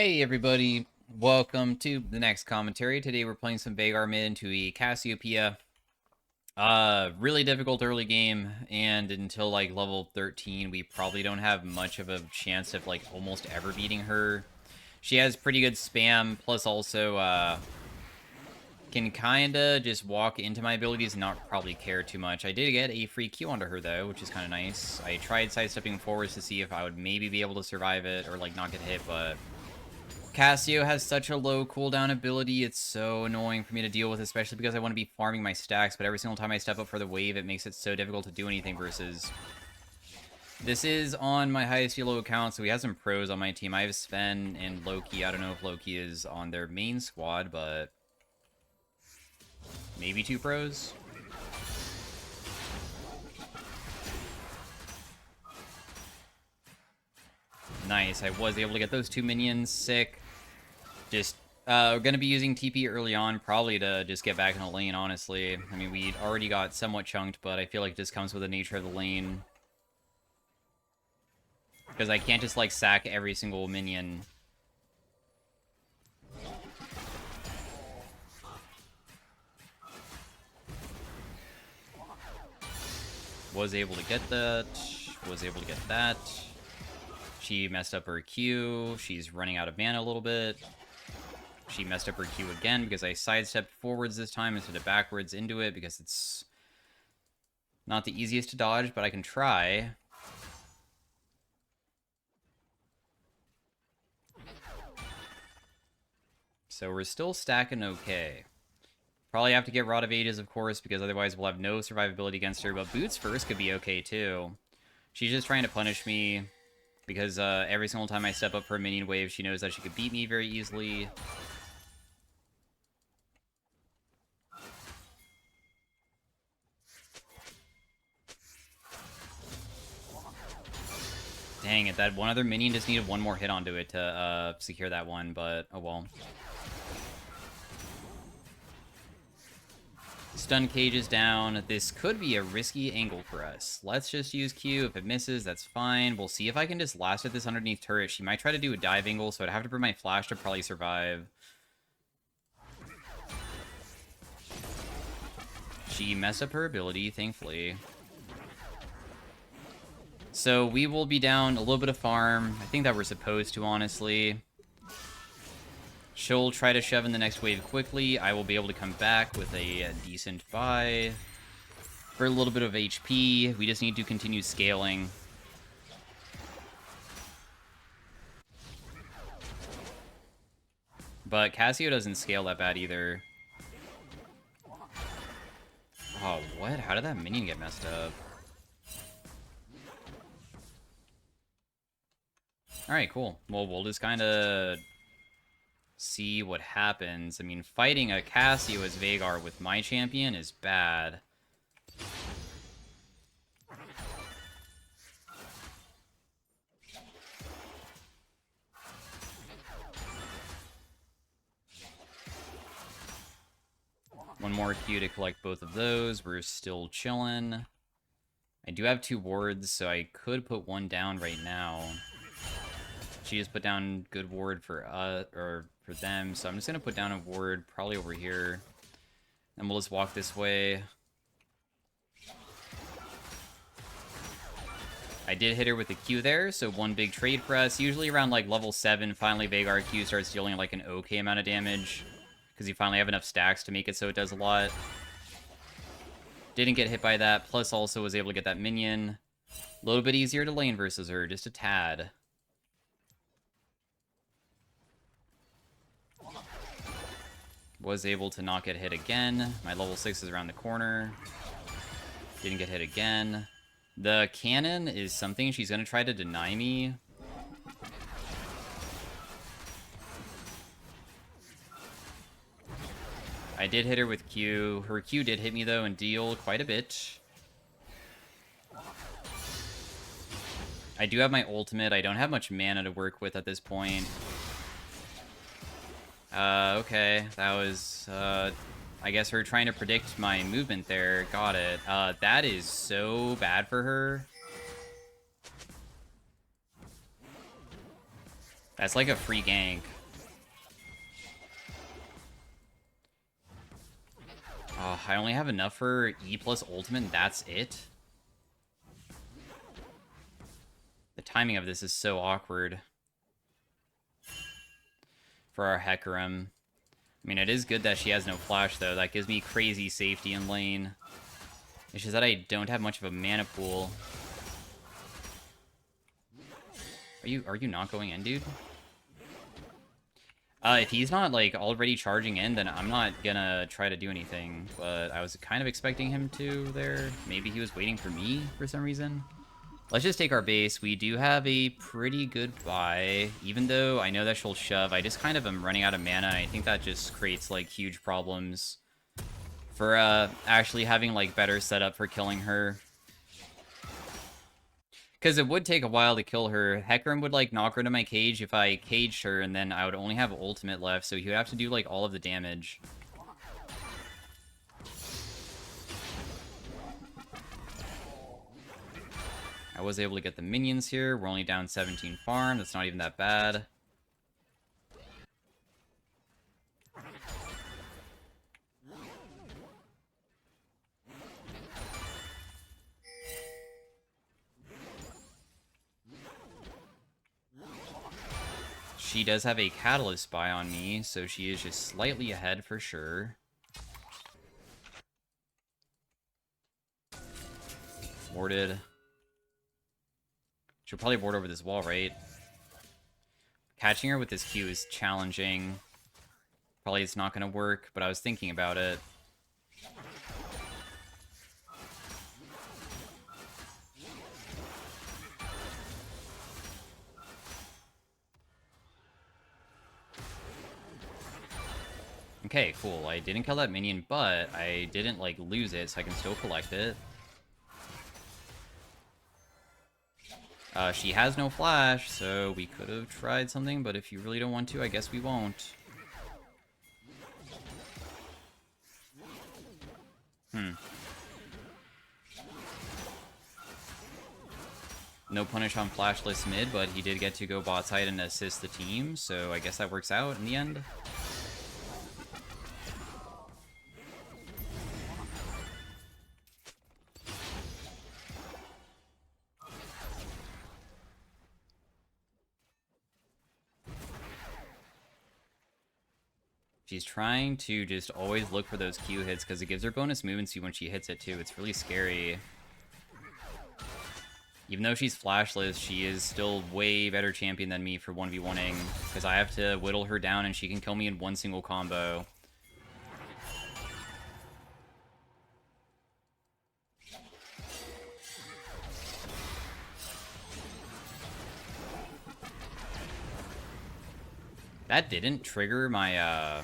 Hey everybody, welcome to the next commentary. Today we're playing some Veigar mid into a Cassiopeia. Really difficult early game, and until like level 13, we probably don't have much of a chance of like almost ever beating her. She has pretty good spam, plus also can kinda just walk into my abilities and not probably care too much. I did get a free Q onto her though, which is kind of nice. I tried sidestepping forwards to see if I would maybe be able to survive it or like not get hit, but Cassio has such a low cooldown ability, it's so annoying for me to deal with, especially because I want to be farming my stacks, but every single time I step up for the wave, it makes it so difficult to do anything versus... This is on my highest elo account, so he has some pros on my team. I have Sven and Loki. I don't know if Loki is on their main squad, but... maybe two pros? Nice, I was able to get those two minions. Sick. Just we're going to be using TP early on, probably to just get back in the lane, honestly. I mean, we already got somewhat chunked, but I feel like it just comes with the nature of the lane. Because I can't just, like, sack every single minion. Was able to get that. Was able to get that. She messed up her Q. She's running out of mana a little bit. She messed up her Q again because I sidestepped forwards this time instead of backwards into it because it's not the easiest to dodge, but I can try. So we're still stacking okay. Probably have to get Rod of Ages, of course, because otherwise we'll have no survivability against her, but Boots first could be okay, too. She's just trying to punish me because every single time I step up for a minion wave, she knows that she could beat me very easily. Dang it, that one other minion just needed one more hit onto it to secure that one, but oh well. Stun cage is down. This could be a risky angle for us. Let's just use Q. If it misses, that's fine. We'll see if I can just last at this underneath turret. She might try to do a dive angle, so I'd have to burn my flash to probably survive. She messed up her ability, thankfully. So we will be down a little bit of farm. I think that we're supposed to, honestly. She'll try to shove in the next wave quickly. I will be able to come back with a decent buy. For a little bit of HP, we just need to continue scaling. But Cassio doesn't scale that bad either. Oh, what? How did that minion get messed up? Alright, cool. Well, we'll just kind of see what happens. I mean, fighting a Cassio as Veigar with my champion is bad. One more Q to collect both of those. We're still chilling. I do have two wards, so I could put one down right now. She just put down good ward for us, or for them, so I'm just gonna put down a ward probably over here. And we'll just walk this way. I did hit her with the Q there, so one big trade for us. Usually around like level 7, finally Veigar Q starts dealing like an okay amount of damage. Because you finally have enough stacks to make it so it does a lot. Didn't get hit by that, plus also was able to get that minion. A little bit easier to lane versus her, just a tad. Was able to not get hit again. My level 6 is around the corner. Didn't get hit again. The cannon is something she's going to try to deny me. I did hit her with Q. Her Q did hit me, though, and deal quite a bit. I do have my ultimate. I don't have much mana to work with at this point. Okay. That was, I guess her trying to predict my movement there. Got it. That is so bad for her. That's like a free gank. Oh, I only have enough for E plus ultimate, and that's it? The timing of this is so awkward for our Hecarim. I mean, it is good that she has no flash, though. That gives me crazy safety in lane. It's just that I don't have much of a mana pool. Are you not going in, dude? If he's not, like, already charging in, then I'm not gonna try to do anything. But I was kind of expecting him to there. Maybe he was waiting for me for some reason. Let's just take our base. We do have a pretty good buy. Even though I know that she'll shove, I just kind of am running out of mana. I think that just creates, like, huge problems for actually having, like, better setup for killing her. Because it would take a while to kill her. Hecarim would, like, knock her into my cage if I caged her, and then I would only have ultimate left, so he would have to do, like, all of the damage. I was able to get the minions here. We're only down 17 farm. That's not even that bad. She does have a Catalyst buy on me, so she is just slightly ahead for sure. Warded. She'll probably ward over this wall, right? Catching her with this Q is challenging. Probably it's not going to work, but I was thinking about it. Okay, cool. I didn't kill that minion, but I didn't, like, lose it, so I can still collect it. She has no flash, so we could have tried something, but if you really don't want to, I guess we won't. No punish on flashless mid, but he did get to go bot side and assist the team, so I guess that works out in the end. She's trying to just always look for those Q hits because it gives her bonus movement speed when she hits it too. It's really scary. Even though she's flashless, she is still way better champion than me for 1v1ing because I have to whittle her down and she can kill me in one single combo. That didn't trigger my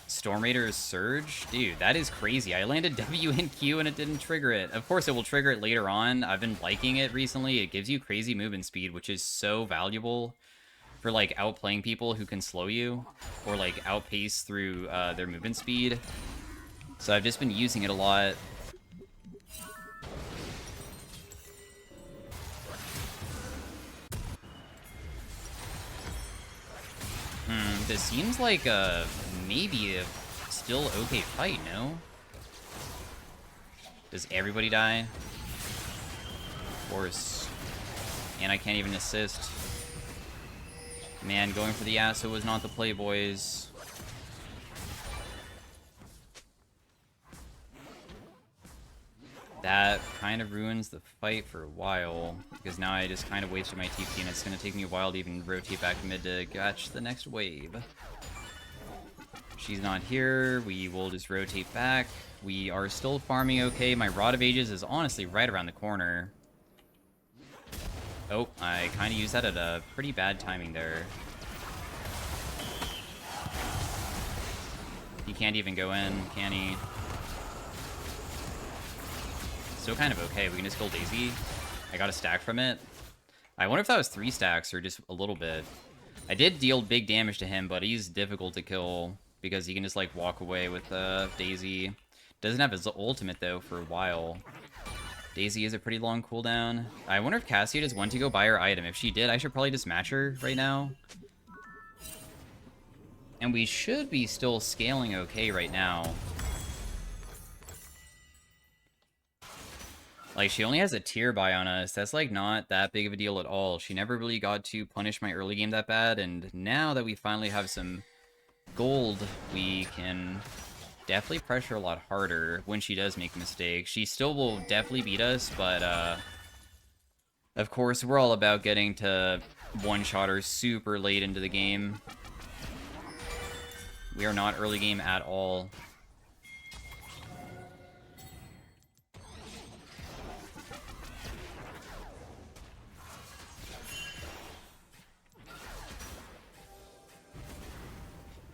Storm Raider's Surge? Dude, that is crazy. I landed W and Q and it didn't trigger it. Of course, it will trigger it later on. I've been liking it recently. It gives you crazy movement speed, which is so valuable for, like, outplaying people who can slow you or, like, outpace through their movement speed. So I've just been using it a lot. This seems like maybe a still okay fight, no? Does everybody die? Of course. And I can't even assist. Man, going for the Yasuo was not the play, boys. That kind of ruins the fight for a while, because now I just kind of wasted my TP, and it's going to take me a while to even rotate back mid to catch the next wave. She's not here. We will just rotate back. We are still farming okay. My Rod of Ages is honestly right around the corner. Oh, I kind of used that at a pretty bad timing there. He can't even go in, can he? Still kind of okay. We can just kill Daisy. I got a stack from it. I wonder if that was 3 stacks or just a little bit. I did deal big damage to him, but he's difficult to kill because he can just, like, walk away with Daisy. Doesn't have his ultimate, though, for a while. Daisy is a pretty long cooldown. I wonder if Cassia just went to go buy her item. If she did, I should probably just match her right now. And we should be still scaling okay right now. Like, she only has a tier buy on us. That's, like, not that big of a deal at all. She never really got to punish my early game that bad, and now that we finally have some gold, we can definitely pressure a lot harder when she does make mistakes. She still will definitely beat us, but, of course, we're all about getting to one-shotter super late into the game. We are not early game at all.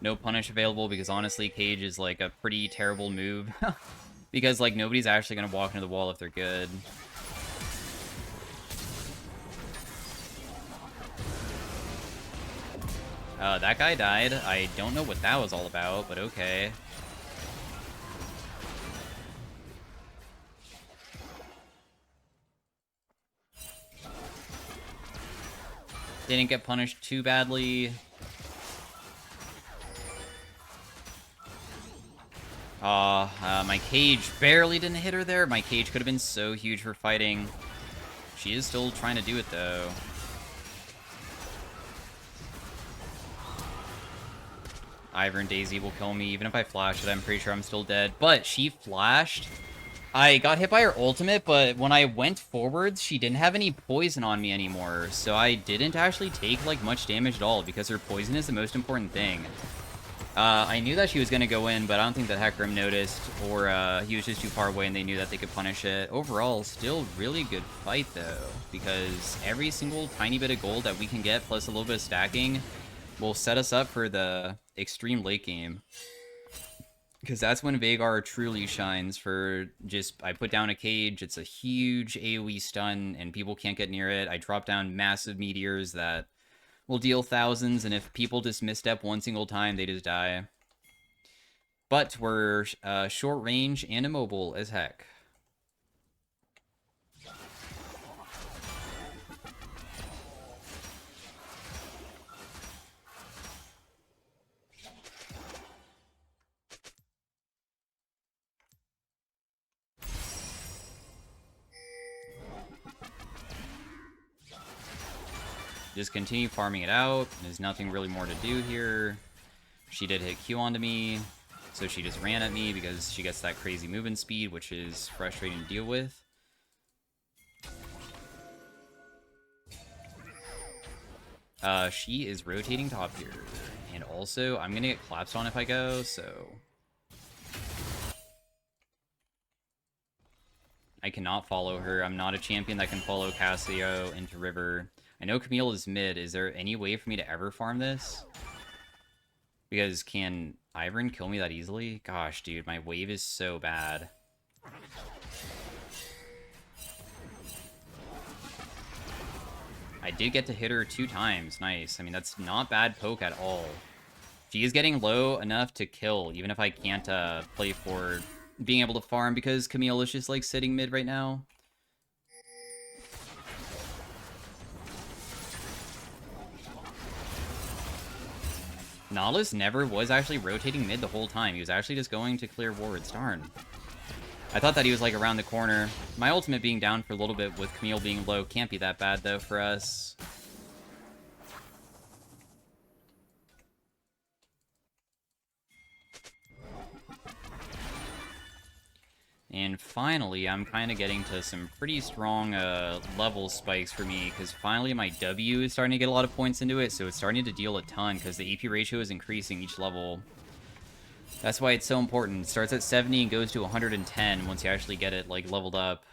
No punish available because honestly, Cage is like a pretty terrible move. Because like nobody's actually going to walk into the wall if they're good. That guy died. I don't know what that was all about, but okay. Didn't get punished too badly. My Cage barely didn't hit her there. My Cage could have been so huge for fighting. She is still trying to do it, though. Ivern Daisy will kill me. Even if I flash it, I'm pretty sure I'm still dead. But she flashed. I got hit by her ultimate, but when I went forwards, she didn't have any poison on me anymore. So I didn't actually take, like, much damage at all, because her poison is the most important thing. I knew that she was going to go in, but I don't think that Hecarim noticed, or he was just too far away and they knew that they could punish it. Overall, still really good fight, though, because every single tiny bit of gold that we can get, plus a little bit of stacking, will set us up for the extreme late game. Because that's when Veigar truly shines for just, I put down a Cage, it's a huge AoE stun, and people can't get near it. I drop down massive meteors that will deal thousands, and if people just misstep one single time, they just die. But we're short range and immobile as heck. Just continue farming it out. There's nothing really more to do here. She did hit Q onto me, so she just ran at me because she gets that crazy movement speed, which is frustrating to deal with. She is rotating top here. And also, I'm gonna get collapsed on if I go, so... I cannot follow her. I'm not a champion that can follow Cassio into river. I know Camille is mid. Is there any way for me to ever farm this? Because can Ivern kill me that easily? Gosh, dude, my wave is so bad. I did get to hit her 2 times. Nice. I mean, that's not bad poke at all. She is getting low enough to kill, even if I can't play for being able to farm, because Camille is just, like, sitting mid right now. Nautilus never was actually rotating mid the whole time. He was actually just going to clear wards. Darn. I thought that he was, like, around the corner. My ultimate being down for a little bit with Camille being low can't be that bad, though, for us. And finally, I'm kind of getting to some pretty strong level spikes for me, because finally my W is starting to get a lot of points into it, so it's starting to deal a ton, because the AP ratio is increasing each level. That's why it's so important. It starts at 70 and goes to 110 once you actually get it, like, leveled up.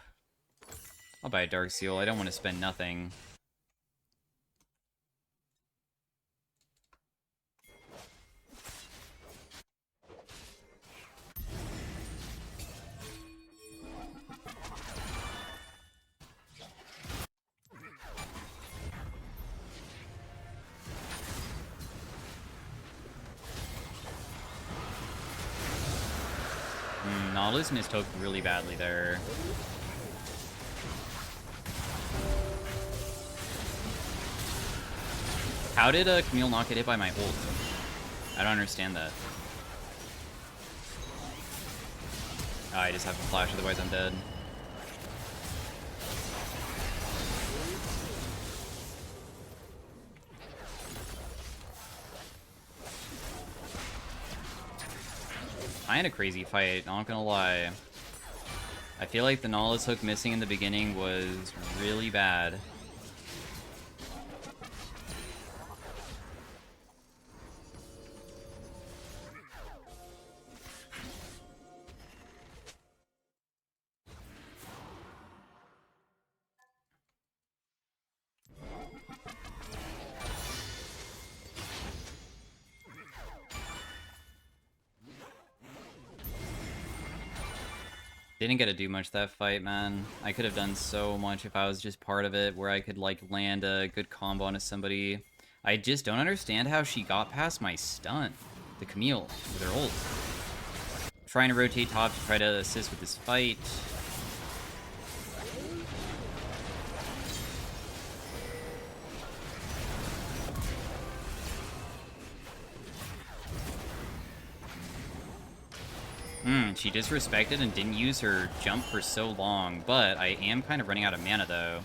I'll buy a Dark Seal. I don't want to spend nothing. Nautilus mistook really badly there. How did Camille not get hit by my ult? I don't understand that. Oh, I just have to flash, otherwise I'm dead. Kinda crazy fight, not gonna lie. I feel like the Nautilus hook missing in the beginning was really bad. Didn't get to do much that fight, man. I could have done so much if I was just part of it, where I could, like, land a good combo onto somebody. I just don't understand how she got past my stun. The Camille, with her ult. Trying to rotate top to try to assist with this fight. She disrespected and didn't use her jump for so long, but I am kind of running out of mana, though.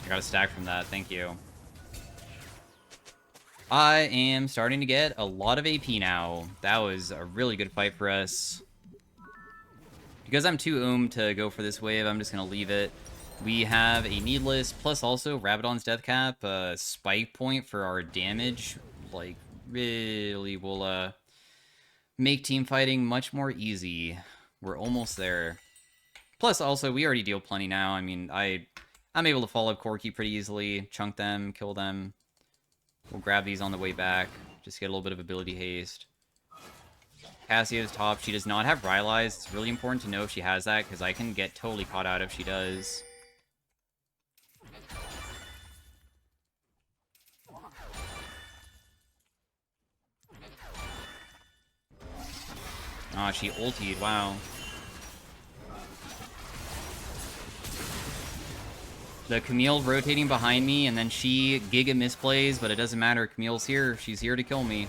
I got a stack from that, thank you. I am starting to get a lot of AP now. That was a really good fight for us. Because I'm too to go for this wave, I'm just going to leave it. We have a Needless, plus also Rabadon's Death Cap, spike point for our damage. Like, really will make team fighting much more easy. We're almost there. Plus, also, we already deal plenty now. I mean, I'm able to follow up Corki pretty easily, chunk them, kill them. We'll grab these on the way back. Just get a little bit of ability haste. Cassio's top. She does not have Rylai's. It's really important to know if she has that, because I can get totally caught out if she does. Ah, she ultied. Wow. The Camille rotating behind me, and then she Giga misplays, but it doesn't matter. Camille's here. She's here to kill me.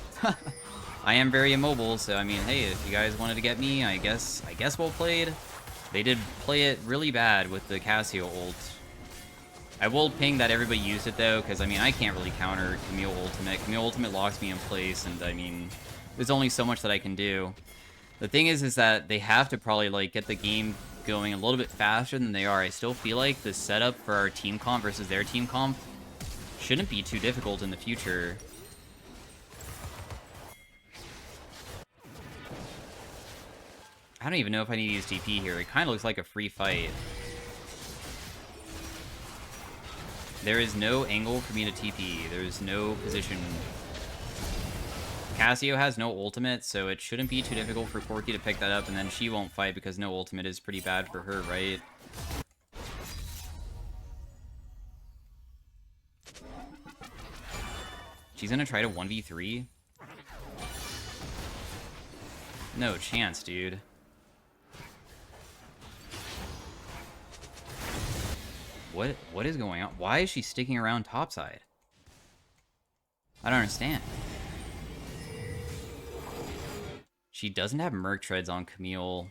I am very immobile, so I mean, hey, if you guys wanted to get me, I guess well played. They did play it really bad with the Cassio ult. I will ping that everybody used it, though, because, I mean, I can't really counter Camille Ultimate. Camille Ultimate locks me in place, and, I mean, there's only so much that I can do. The thing is that they have to probably, like, get the game going a little bit faster than they are. I still feel like the setup for our team comp versus their team comp shouldn't be too difficult in the future. I don't even know if I need to use TP here. It kind of looks like a free fight. There is no angle for me to TP. There's no position. Cassio has no ultimate, so it shouldn't be too difficult for Corki to pick that up, and then she won't fight because no ultimate is pretty bad for her, right? She's gonna try to 1v3? No chance, dude. What is going on? Why is she sticking around topside? I don't understand. She doesn't have Merc Treads on Camille.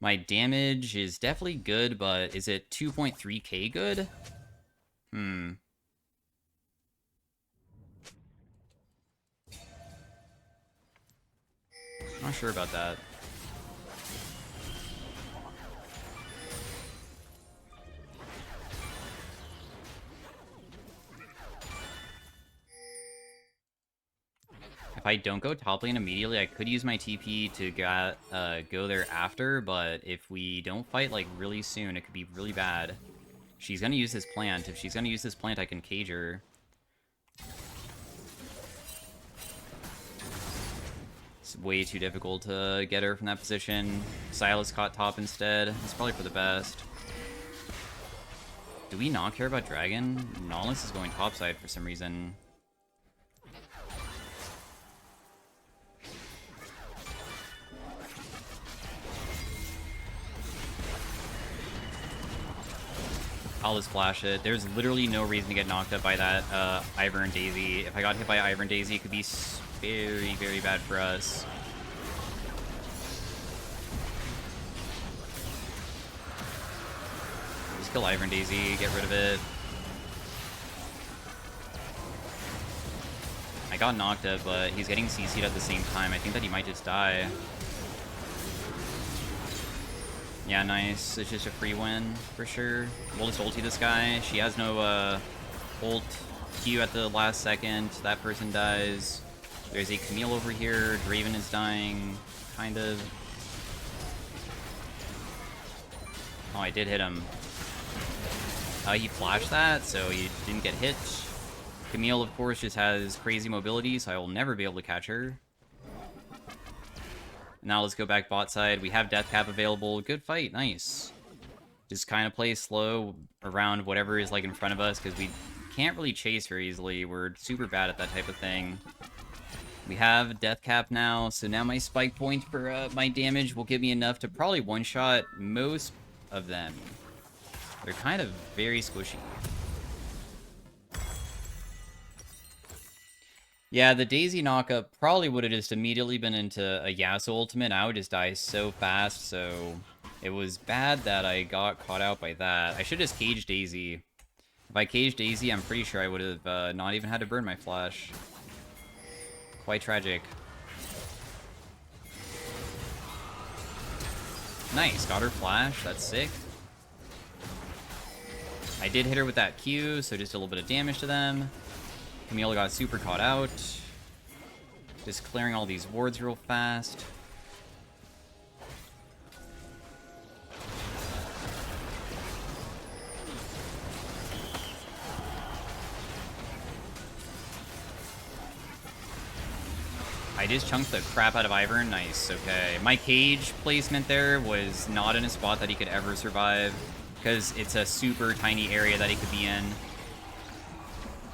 My damage is definitely good, but is it 2.3k good? Not sure about that. If I don't go top lane immediately, I could use my TP to go there after, but if we don't fight, like, really soon, it could be really bad. She's gonna use this plant. If she's gonna use this plant, I can cage her. It's way too difficult to get her from that position. Silas caught top instead. It's probably for the best. Do we not care about Dragon? Nautilus is going topside for some reason. I'll just flash it. There's literally no reason to get knocked up by that Ivern and Daisy. If I got hit by Ivern and Daisy, it could be very, very bad for us. Just kill Ivern and Daisy, get rid of it. I got knocked up, but he's getting CC'd at the same time. I think that he might just die. Yeah, nice. It's just a free win, for sure. We'll just ulti this guy. She has no ult Q at the last second. That person dies. There's a Camille over here. Draven is dying, kind of. Oh, I did hit him. He flashed that, so he didn't get hit. Camille, of course, just has crazy mobility, so I will never be able to catch her. Now let's go back bot side. We have Death Cap available. Good fight. Nice. Just kind of play slow around whatever is like in front of us, because we can't really chase very easily. We're super bad at that type of thing. We have Death Cap now, so now my spike point for my damage will give me enough to probably one-shot most of them. They're kind of very squishy. Yeah, the Daisy knockup probably would have just immediately been into a Yasuo ultimate. I would just die so fast, so it was bad that I got caught out by that. I should just cage Daisy. If I caged Daisy, I'm pretty sure I would have not even had to burn my flash. Quite tragic. Nice, got her flash. That's sick. I did hit her with that Q, so just a little bit of damage to them. Camille got super caught out. Just clearing all these wards real fast. I just chunked the crap out of Ivern. Nice, okay. My cage placement there was not in a spot that he could ever survive, because it's a super tiny area that he could be in.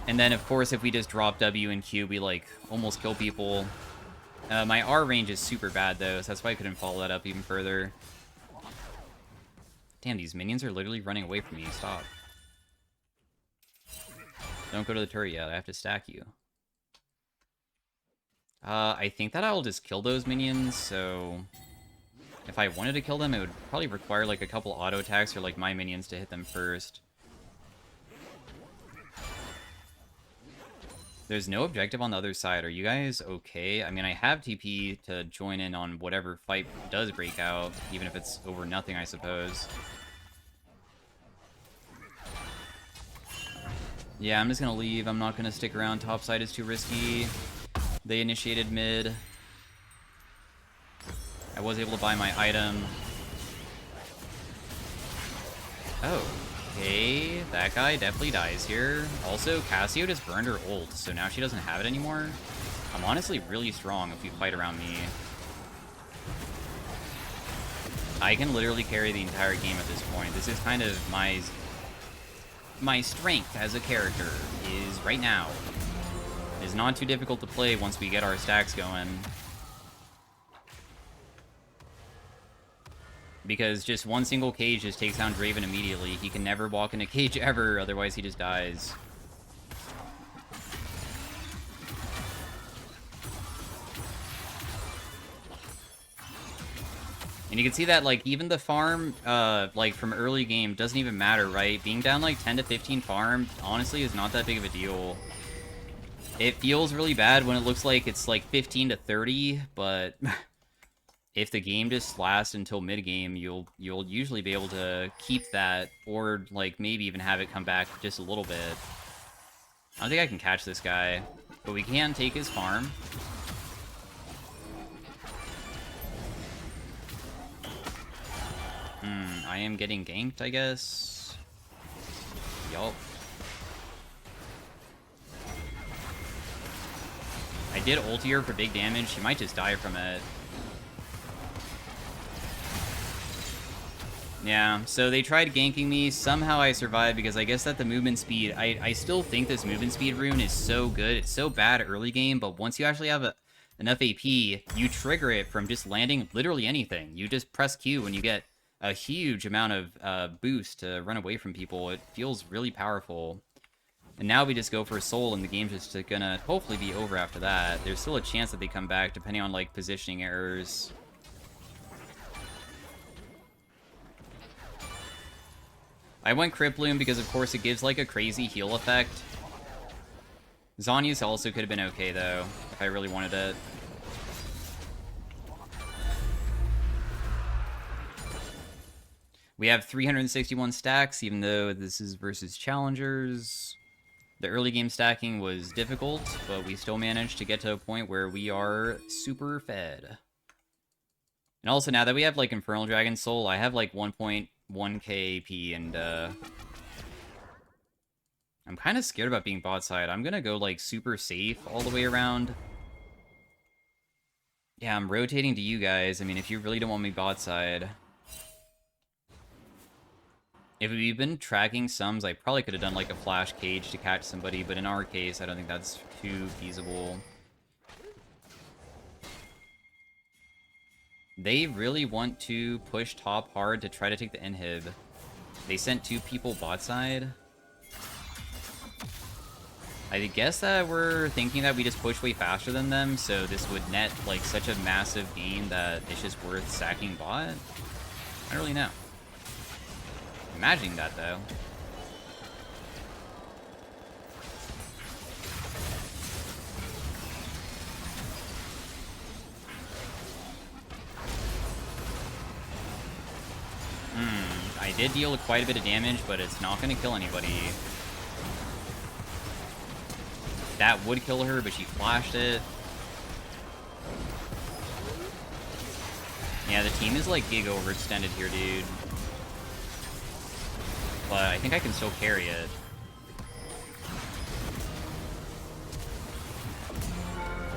And then, of course, if we just drop W and Q, we, like, almost kill people. My R range is super bad, though, so that's why I couldn't follow that up even further. Damn, these minions are literally running away from me. Stop. Don't go to the turret yet. I have to stack you. I think that I'll just kill those minions, so... If I wanted to kill them, it would probably require, like, a couple auto attacks or, like, my minions to hit them first. There's no objective on the other side. Are you guys okay? I mean, I have TP to join in on whatever fight does break out, even if it's over nothing, I suppose. Yeah, I'm just gonna leave. I'm not gonna stick around. Top side is too risky. They initiated mid. I was able to buy my item. Oh. Okay, that guy definitely dies here. Also, Cassio just burned her ult, so now she doesn't have it anymore. I'm honestly really strong if you fight around me. I can literally carry the entire game at this point. This is kind of my strength as a character, is right now. It is not too difficult to play once we get our stacks going. Because just one single cage just takes down Draven immediately. He can never walk in a cage ever, otherwise he just dies. And you can see that, like, even the farm, like, from early game doesn't even matter, right? Being down, like, 10 to 15 farm, honestly, is not that big of a deal. It feels really bad when it looks like it's, like, 15 to 30, but... if the game just lasts until mid-game, you'll usually be able to keep that, or, like, maybe even have it come back just a little bit. I don't think I can catch this guy, but we can take his farm. I am getting ganked, I guess. Yup. I did ulti her for big damage. She might just die from it. Yeah, so they tried ganking me. Somehow I survived because I guess that the movement speed... I still think this movement speed rune is so good. It's so bad early game, but once you actually have enough AP, you trigger it from just landing literally anything. You just press Q when you get a huge amount of boost to run away from people. It feels really powerful. And now we just go for a soul, and the game's just gonna hopefully be over after that. There's still a chance that they come back, depending on, like, positioning errors. I went Crypt Bloom because, of course, it gives, like, a crazy heal effect. Zhonya's also could have been okay, though, if I really wanted it. We have 361 stacks, even though this is versus challengers. The early game stacking was difficult, but we still managed to get to a point where we are super fed. And also, now that we have, like, Infernal Dragon Soul, I have, like, 1.1k AP, and, I'm kind of scared about being bot side. I'm gonna go, like, super safe all the way around. Yeah, I'm rotating to you guys. I mean, if you really don't want me bot side. If we've been tracking sums, I probably could have done, like, a flash cage to catch somebody, but in our case, I don't think that's too feasible. They really want to push top hard to try to take the inhib. They sent 2 people bot side. I guess that we're thinking that we just push way faster than them, so this would net, like, such a massive gain that it's just worth sacking bot? I don't really know. Imagining that, though. I did deal quite a bit of damage, but it's not going to kill anybody. That would kill her, but she flashed it. Yeah, the team is, like, gig overextended here, dude. But I think I can still carry it.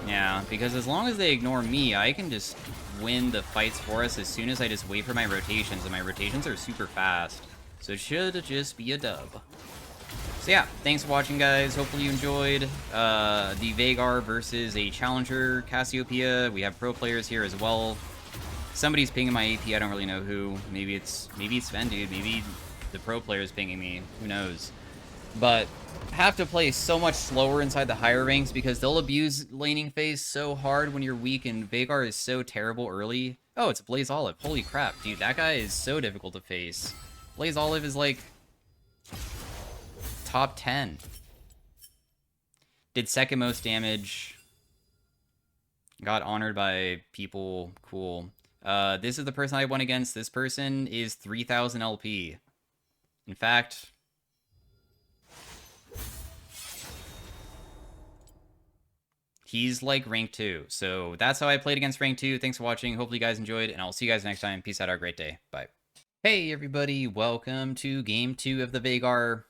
Yeah, because as long as they ignore me, I can just win the fights for us as soon as I just wait for my rotations, and my rotations are super fast. So it should just be a dub. So yeah, thanks for watching, guys. Hopefully you enjoyed the Veigar versus a challenger Cassiopeia. We have pro players here as well. Somebody's pinging my AP, I don't really know who. Maybe it's Sven, dude. Maybe the pro player is pinging me. Who knows? But have to play so much slower inside the higher ranks because they'll abuse laning phase so hard when you're weak, and Veigar is so terrible early. Oh, it's Blaze Olive. Holy crap, dude. That guy is so difficult to face. Blaze Olive is like top 10. Did second most damage. Got honored by people. Cool. This is the person I went against. This person is 3000 LP. In fact, he's like rank 2. So that's how I played against rank 2. Thanks for watching. Hopefully you guys enjoyed, and I'll see you guys next time. Peace out. Have a great day. Bye. Hey everybody, welcome to game 2 of the Veigar.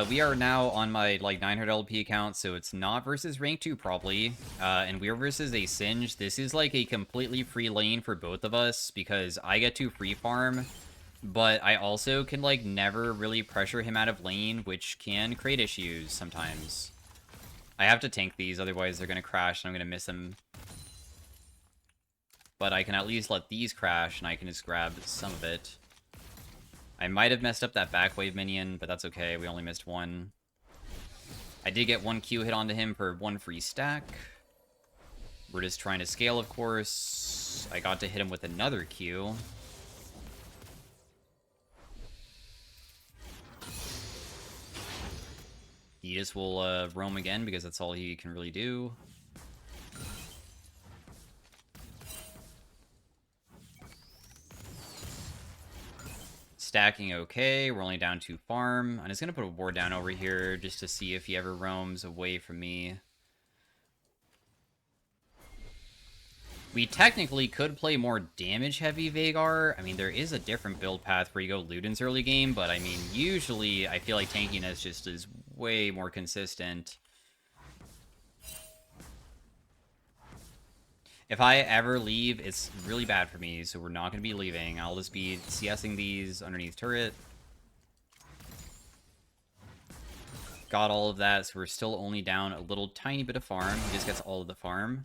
We are now on my like 900 LP account, so it's not versus rank 2 probably. And we're versus a Singe. This is like a completely free lane for both of us because I get to free farm, but I also can like never really pressure him out of lane, which can create issues sometimes. I have to tank these, otherwise they're gonna crash and I'm gonna miss them. But I can at least let these crash and I can just grab some of it. I might have messed up that back wave minion, but that's okay. We only missed one. I did get 1 Q hit onto him for 1 free stack. We're just trying to scale, of course. I got to hit him with another Q. He just will roam again because that's all he can really do. Stacking okay. We're only down 2 farm. I'm just going to put a ward down over here just to see if he ever roams away from me. We technically could play more damage-heavy Veigar. I mean, there is a different build path where you go Luden's early game, but I mean, usually I feel like tankiness just is way more consistent. If I ever leave, it's really bad for me, so we're not going to be leaving. I'll just be CSing these underneath turret. Got all of that, so we're still only down a little tiny bit of farm. He just gets all of the farm.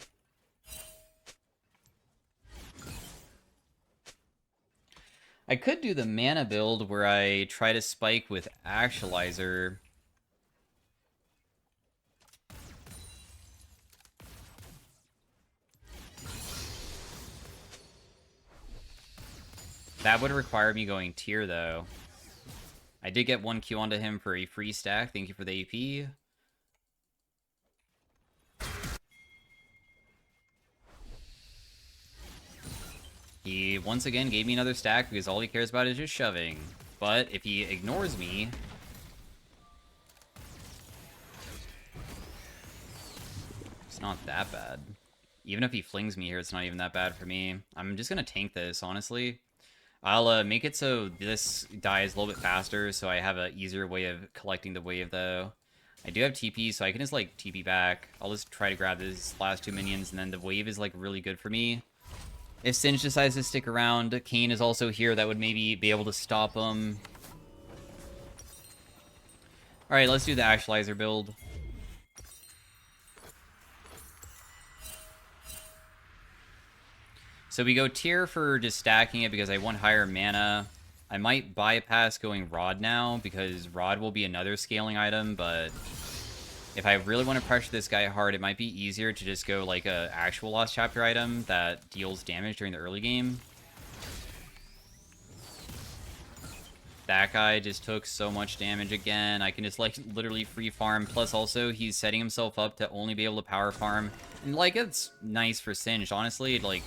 I could do the mana build where I try to spike with Actualizer. That would require me going tier, though. I did get 1 Q onto him for a free stack. Thank you for the AP. He once again gave me another stack because all he cares about is just shoving. But if he ignores me... it's not that bad. Even if he flings me here, it's not even that bad for me. I'm just gonna tank this, honestly. I'll make it so this dies a little bit faster, so I have an easier way of collecting the wave, though. I do have TP, so I can just, like, TP back. I'll just try to grab these last 2 minions, and then the wave is, like, really good for me. If Singe decides to stick around, Kane is also here. That would maybe be able to stop him. Alright, let's do the Actualizer build. So we go tier for just stacking it because I want higher mana. I might bypass going Rod now because Rod will be another scaling item, but if I really want to pressure this guy hard, it might be easier to just go like a actual Lost Chapter item that deals damage during the early game. That guy just took so much damage again. I can just like literally free farm. Plus also he's setting himself up to only be able to power farm. And like it's nice for Singed, honestly. Like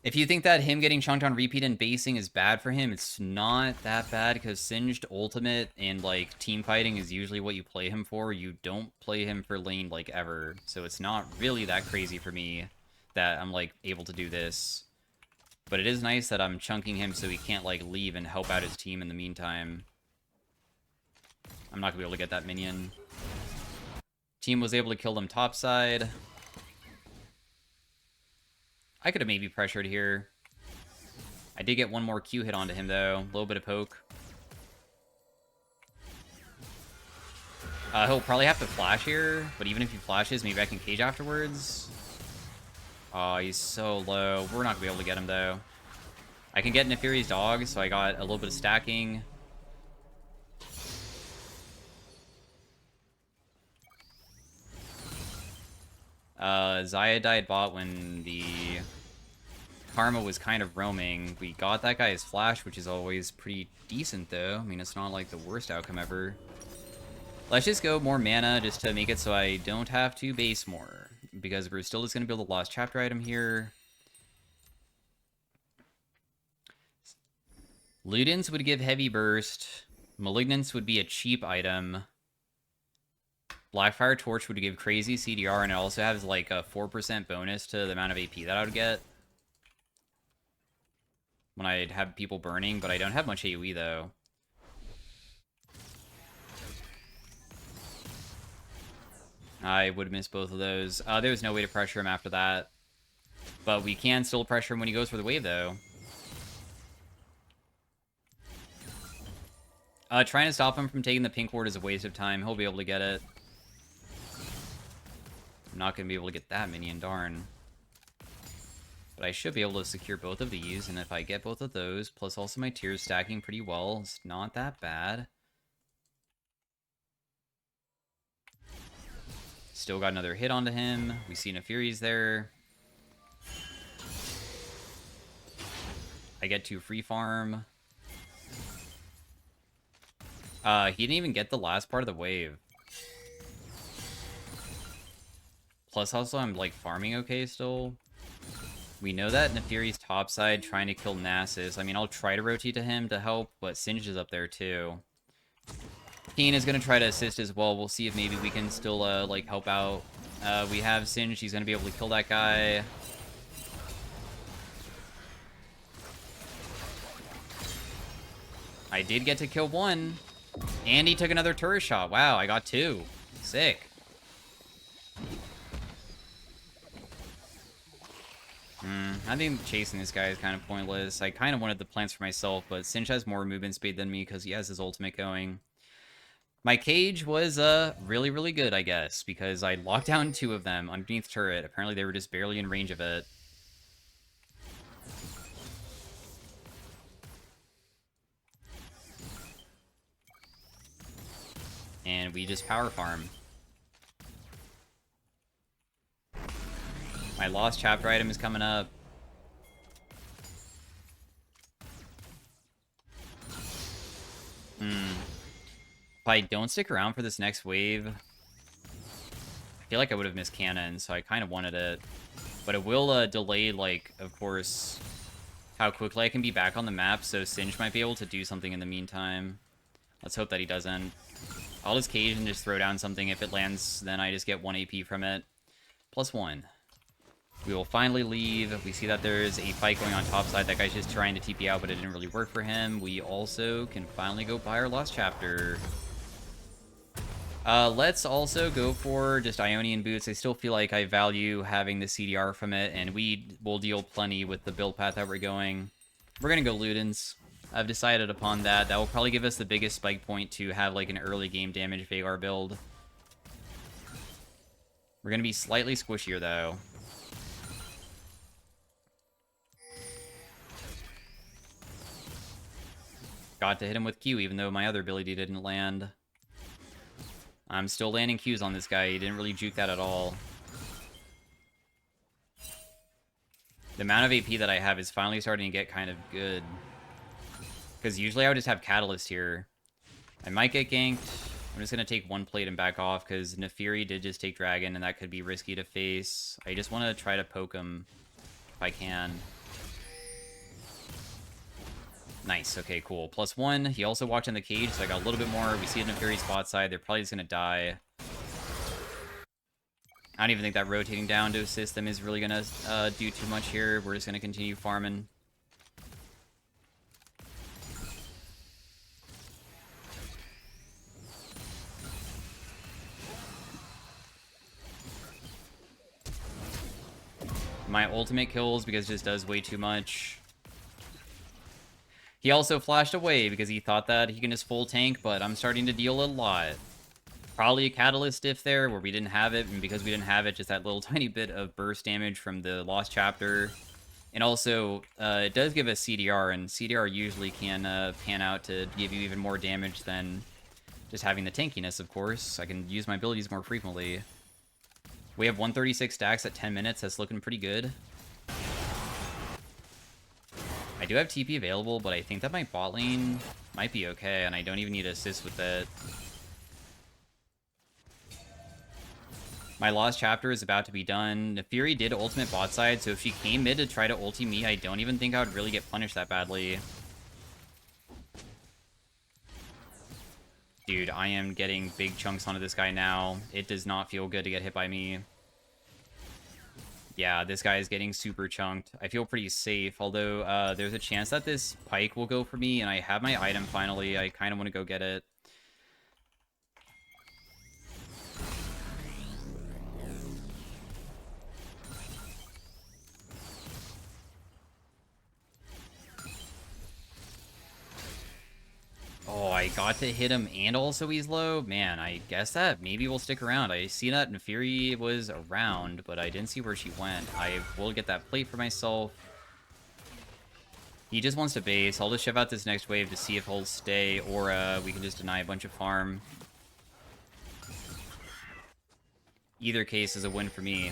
if you think that him getting chunked on repeat and basing is bad for him, it's not that bad because Singed ultimate and like team fighting is usually what you play him for. You don't play him for lane like ever. So it's not really that crazy for me that I'm like able to do this. But it is nice that I'm chunking him so he can't like leave and help out his team in the meantime. I'm not gonna be able to get that minion. Team was able to kill them topside. I could have maybe pressured here. I did get one more Q hit onto him, though. A little bit of poke. He'll probably have to flash here, but even if he flashes, maybe I can cage afterwards. Oh, he's so low. We're not going to be able to get him, though. I can get Neferi's dog, so I got a little bit of stacking. Xayah died bot when the Karma was kind of roaming. We got that guy's flash, which is always pretty decent, though. I mean, it's not like the worst outcome ever. Let's just go more mana just to make it so I don't have to base more. Because we're still just going to build a Lost Chapter item here. Ludens would give Heavy Burst. Malignance would be a cheap item. Blackfire Torch would give crazy CDR, and it also has like a 4% bonus to the amount of AP that I would get when I'd have people burning, but I don't have much AoE, though. I would miss both of those. There was no way to pressure him after that. But we can still pressure him when he goes for the wave, though. Trying to stop him from taking the pink ward is a waste of time. He'll be able to get it. I'm not going to be able to get that minion, darn. But I should be able to secure both of these, and if I get both of those, plus also my tiers stacking pretty well, it's not that bad. Still got another hit onto him. We see Neferi's there. I get to free farm. He didn't even get the last part of the wave. Plus also I'm like farming okay still. We know that Neferi's topside trying to kill Nasus. I mean, I'll try to rotate to him to help, but Singed is up there too. Kane is going to try to assist as well. We'll see if maybe we can still like help out. We have Singed. He's going to be able to kill that guy. I did get to kill one. And he took another turret shot. Wow, I got two. Sick. I think chasing this guy is kind of pointless. I kind of wanted the plants for myself, but Singe has more movement speed than me because he has his ultimate going. My cage was really, really good, I guess, because I locked down two of them underneath turret. Apparently they were just barely in range of it. and we just power farm. My lost chapter item is coming up. If I don't stick around for this next wave, I feel like I would have missed cannon, so I kind of wanted it. But it will delay, like, of course, how quickly I can be back on the map, so Singe might be able to do something in the meantime. Let's hope that he doesn't. I'll just cage and just throw down something. If it lands, then I just get 1 AP from it. +1. We will finally leave. We see that there's a fight going on top side. That guy's just trying to TP out, but it didn't really work for him. We also can finally go buy our lost chapter. Let's also go for just Ionian Boots. I still feel like I value having the CDR from it, and we will deal plenty with the build path that we're going. We're going to go Ludens. I've decided upon that. That will probably give us the biggest spike point to have like an early game damage Veigar build. We're going to be slightly squishier, though. Got to hit him with Q, even though my other ability didn't land. I'm still landing Qs on this guy. He didn't really juke that at all. The amount of AP that I have is finally starting to get kind of good. Because usually I would just have Catalyst here. I might get ganked. I'm just going to take 1 plate and back off, because Nefiri did just take Dragon, and that could be risky to face. I just want to try to poke him if I can. Nice. Okay, cool. +1. He also walked in the cage, so I got a little bit more. We see it in Nefiri's spot side. They're probably just going to die. I don't even think that rotating down to assist them is really going to do too much here. We're just going to continue farming. My ultimate kills because it just does way too much. He also flashed away because he thought that he can just full tank, but I'm starting to deal a lot. Probably a Catalyst diff there where we didn't have it, and because we didn't have it, just that little tiny bit of burst damage from the Lost Chapter. And also, it does give us CDR, and CDR usually can pan out to give you even more damage than just having the tankiness, of course. I can use my abilities more frequently. We have 136 stacks at 10 minutes. That's looking pretty good. I do have TP available, but I think that my bot lane might be okay, and I don't even need to assist with it. My Lost Chapter is about to be done. Nefiri did ultimate bot side, so if she came mid to try to ulti me, I don't even think I would really get punished that badly. Dude, I am getting big chunks onto this guy now. It does not feel good to get hit by me. Yeah, this guy is getting super chunked. I feel pretty safe, although there's a chance that this Pike will go for me, and I have my item finally. I kind of want to go get it. Oh, I got to hit him and also he's low? Man, I guess that maybe we'll stick around. I see that Nefiri was around, but I didn't see where she went. I will get that plate for myself. He just wants to base. I'll just shove out this next wave to see if he'll stay, or we can just deny a bunch of farm. Either case is a win for me.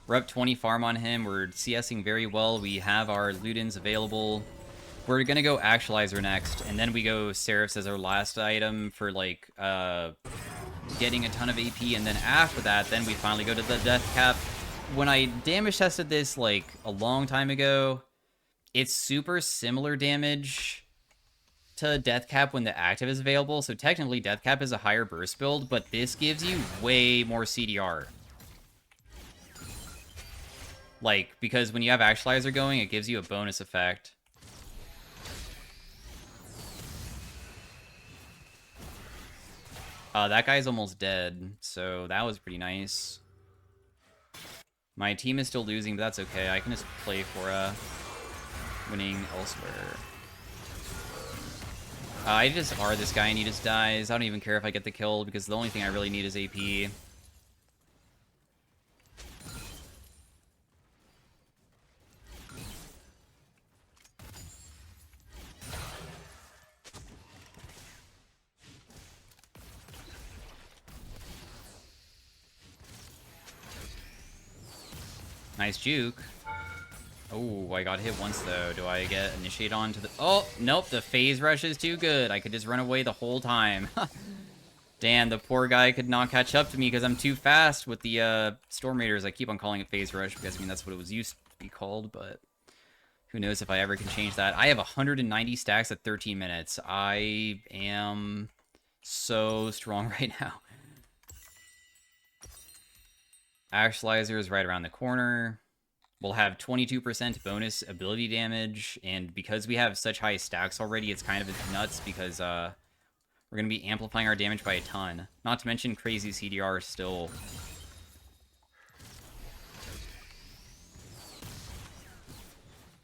We're up 20 farm on him. We're CSing very well. We have our Ludens available. We're gonna go Actualizer next, and then we go Seraphs as our last item for, like, getting a ton of AP, and then after that, then we finally go to the Death Cap. When I damage tested this, like, a long time ago, it's super similar damage to Death Cap when the active is available, so technically Death Cap is a higher burst build, but this gives you way more CDR. Like, because when you have Actualizer going, it gives you a bonus effect. That guy's almost dead, so that was pretty nice. My team is still losing, but that's okay. I can just play for winning elsewhere. I just R this guy and he just dies. I don't even care if I get the kill, because the only thing I really need is AP. Nice juke. Oh, I got hit once, though. Do I get initiate on to the... Oh, nope. The phase rush is too good. I could just run away the whole time. Damn, the poor guy could not catch up to me because I'm too fast with the Storm Raiders. I keep on calling it phase rush because, I mean, that's what it was used to be called, but who knows if I ever can change that. I have 190 stacks at 13 minutes. I am so strong right now. Actualizer is right around the corner. We'll have 22% bonus ability damage, and because we have such high stacks already, it's kind of nuts because we're going to be amplifying our damage by a ton. Not to mention crazy CDR still.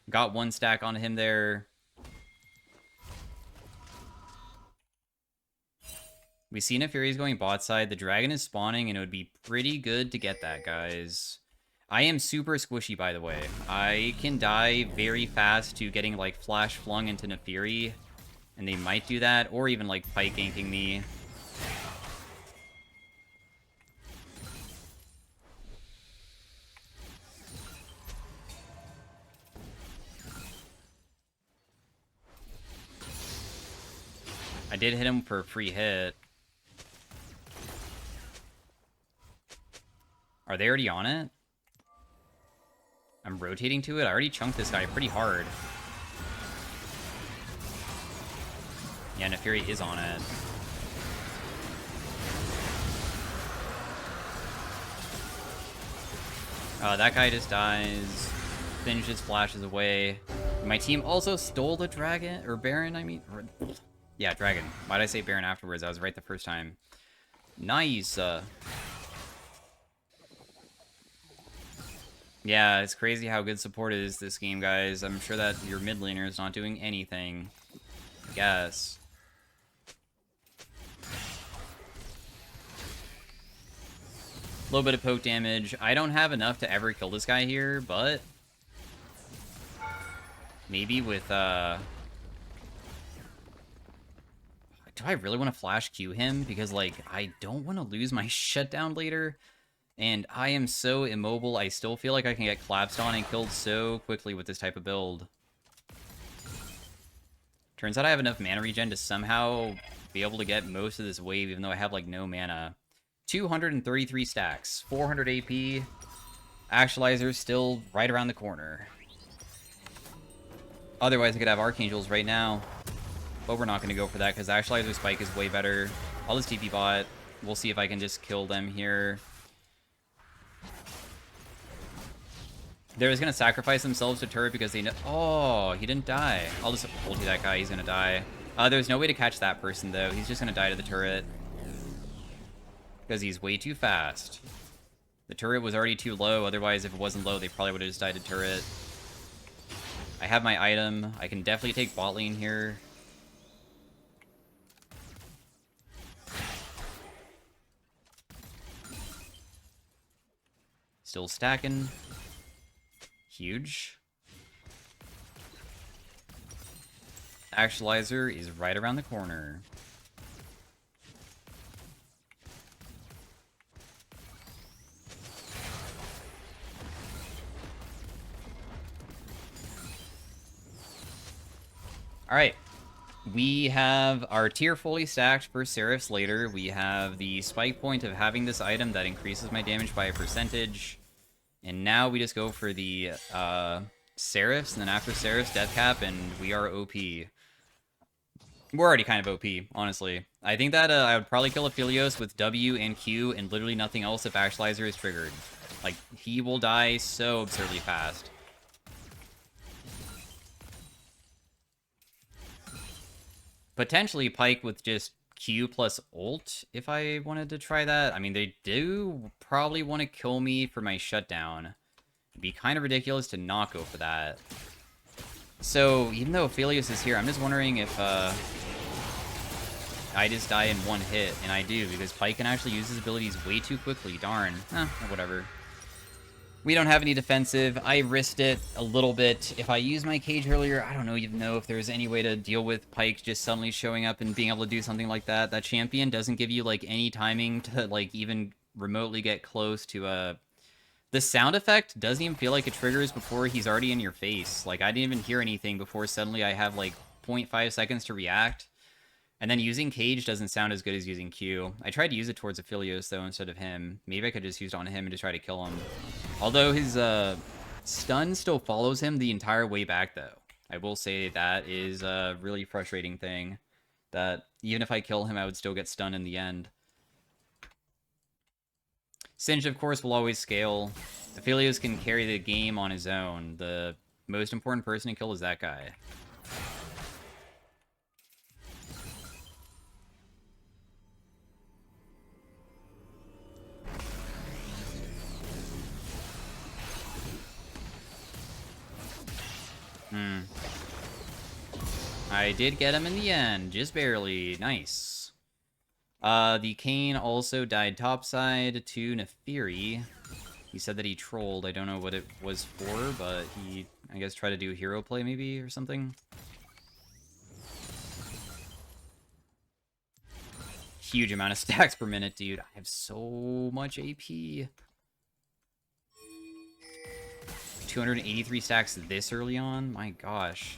Got one stack on him there. We see Nefari's going bot side. The dragon is spawning, and it would be pretty good to get that, guys. I am super squishy, by the way. I can die very fast to getting, like, flash flung into Nefari, and they might do that, or even, like, Pike ganking me. I did hit him for a free hit. Are they already on it? I'm rotating to it. I already chunked this guy pretty hard. Yeah, Nefari is on it. That guy just dies. Finishes, flashes away. My team also stole the dragon, or Baron, I mean. Yeah, dragon. Why'd I say Baron afterwards? I was right the first time. Nice. Yeah, it's crazy how good support is this game, guys. I'm sure that your mid laner is not doing anything. I guess. A little bit of poke damage. I don't have enough to ever kill this guy here, but maybe with, do I really want to flash Q him? Because, like, I don't want to lose my shutdown later. And I am so immobile, I still feel like I can get collapsed on and killed so quickly with this type of build. Turns out I have enough mana regen to somehow be able to get most of this wave, even though I have, like, no mana. 233 stacks, 400 AP. Actualizer still right around the corner. Otherwise, I could have Archangels right now. But we're not going to go for that, because Actualizer Spike is way better. I'll just TP bot. We'll see if I can just kill them here. They're just going to sacrifice themselves to turret because they know... Oh, he didn't die. I'll just ulti that guy. He's going to die. There's no way to catch that person, though. He's just going to die to the turret. Because he's way too fast. The turret was already too low. Otherwise, if it wasn't low, they probably would have just died to turret. I have my item. I can definitely take bot lane here. Still stacking. Huge. Actualizer is right around the corner. Alright. We have our tier fully stacked for Seraphs later. We have the spike point of having this item that increases my damage by a percentage. And now we just go for the Seraphs, and then after Seraphs, Death Cap, and we are OP. We're already kind of OP, honestly. I think that I would probably kill Aphelios with W and Q and literally nothing else if Actualizer is triggered. Like, he will die so absurdly fast. Potentially Pike with just Q plus ult, if I wanted to try that. I mean, they do probably want to kill me for my shutdown. It'd be kind of ridiculous to not go for that. So, even though Aphelios is here, I'm just wondering if I just die in one hit, and I do, because Pike can actually use his abilities way too quickly. Darn. Whatever. We don't have any defensive. I risked it a little bit. If I used my cage earlier, I don't even know if there's any way to deal with Pike just suddenly showing up and being able to do something like that. That champion doesn't give you, like, any timing to, like, even remotely get close to The sound effect doesn't even feel like it triggers before he's already in your face. Like, I didn't even hear anything before suddenly I have, like, 0.5 seconds to react. And then using Cage doesn't sound as good as using Q. I tried to use it towards Aphelios, though, instead of him. Maybe I could just use it on him and just try to kill him. Although his stun still follows him the entire way back, though. I will say that is a really frustrating thing. That even if I kill him, I would still get stunned in the end. Singed, of course, will always scale. Aphelios can carry the game on his own. The most important person to kill is that guy. I did get him in the end, just barely. Nice. The Kane also died topside to Neferi. He said that he trolled. I don't know what it was for, but he, I guess, tried to do hero play maybe or something. Huge amount of stacks per minute, dude. I have so much AP. 283 stacks this early on? My gosh.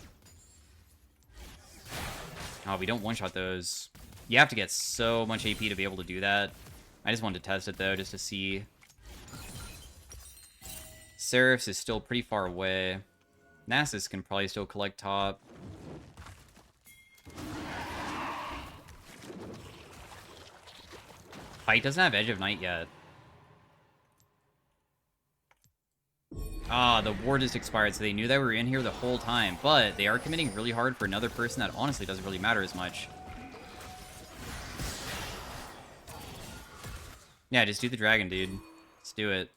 Oh, we don't one-shot those. You have to get so much AP to be able to do that. I just wanted to test it, though, just to see. Seraphs is still pretty far away. Nasus can probably still collect top. Fight doesn't have Edge of Night yet. Ah, the war just expired, so they knew that we were in here the whole time. But they are committing really hard for another person that honestly doesn't really matter as much. Yeah, just do the dragon, dude. Let's do it.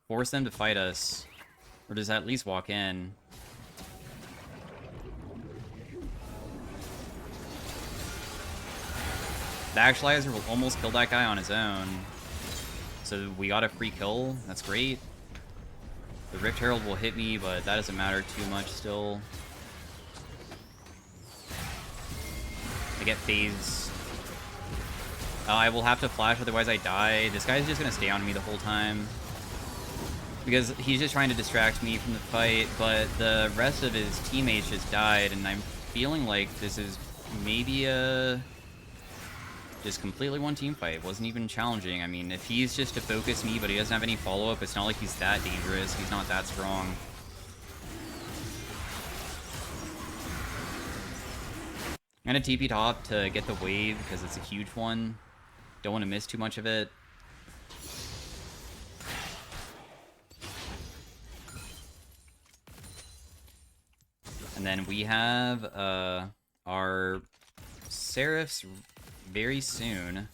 Force them to fight us. Or just at least walk in. The Actualizer will almost kill that guy on his own. So we got a free kill. That's great. The Rift Herald will hit me, but that doesn't matter too much still. I get phase. I will have to flash, otherwise I die. This guy's just going to stay on me the whole time. Because he's just trying to distract me from the fight, but the rest of his teammates just died, and I'm feeling like this is maybe a... just completely one team fight. It wasn't even challenging. I mean, if he's just to focus me, but he doesn't have any follow-up, it's not like he's that dangerous. He's not that strong. I'm gonna TP top to get the wave, because it's a huge one. Don't want to miss too much of it. And then we have our Seraphs very soon.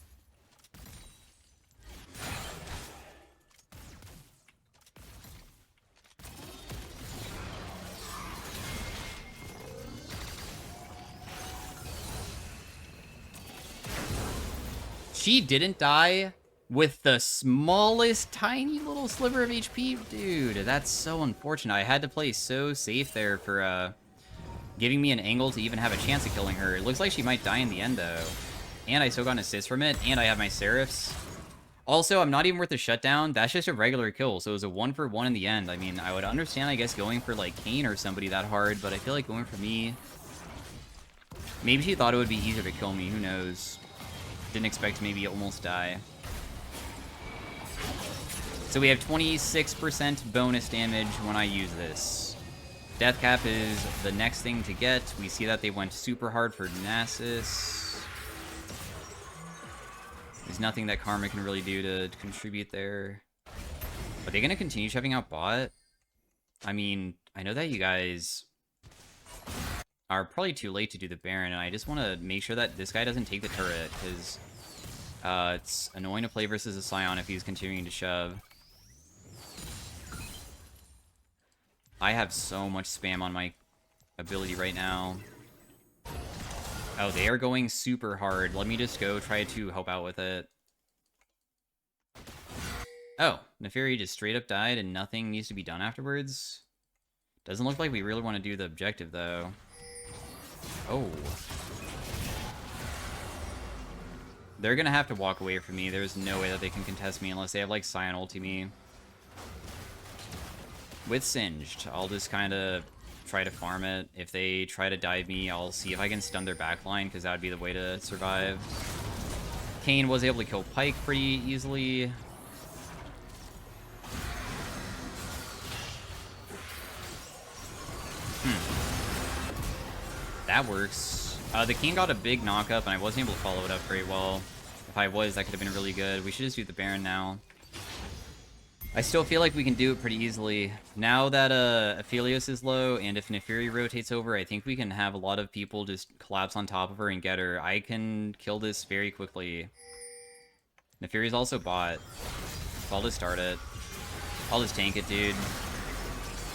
She didn't die with the smallest tiny little sliver of HP? Dude, that's so unfortunate. I had to play so safe there for giving me an angle to even have a chance of killing her. It looks like she might die in the end, though. And I still got an assist from it, and I have my Seraphs. Also, I'm not even worth a shutdown. That's just a regular kill, so it was a 1-for-1 in the end. I mean, I would understand, I guess, going for, like, Kane or somebody that hard, but I feel like going for me... Maybe she thought it would be easier to kill me, who knows. Didn't expect to maybe almost die. So we have 26% bonus damage when I use this. Death Cap is the next thing to get. We see that they went super hard for Nasus. There's nothing that Karma can really do to contribute there. Are they going to continue shoving out bot? I mean, I know that you guys are probably too late to do the Baron, and I just want to make sure that this guy doesn't take the turret, because it's annoying to play versus a Scion if he's continuing to shove. I have so much spam on my ability right now. Oh, they are going super hard. Let me just go try to help out with it. Oh, Neferi just straight up died and nothing needs to be done afterwards? Doesn't look like we really want to do the objective, though. Oh. They're gonna have to walk away from me. There's no way that they can contest me unless they have, like, Scion ulti me. with Singed. I'll just kind of try to farm it. If they try to dive me, I'll see if I can stun their backline, because that would be the way to survive. Kane was able to kill Pyke pretty easily. That works. The King got a big knock-up, and I wasn't able to follow it up very well. If I was, that could have been really good. We should just do the Baron now. I still feel like we can do it pretty easily. Now that Aphelios is low, and if Neferi rotates over, I think we can have a lot of people just collapse on top of her and get her. I can kill this very quickly. Neferi's also bot. So I'll just start it. I'll just tank it, dude.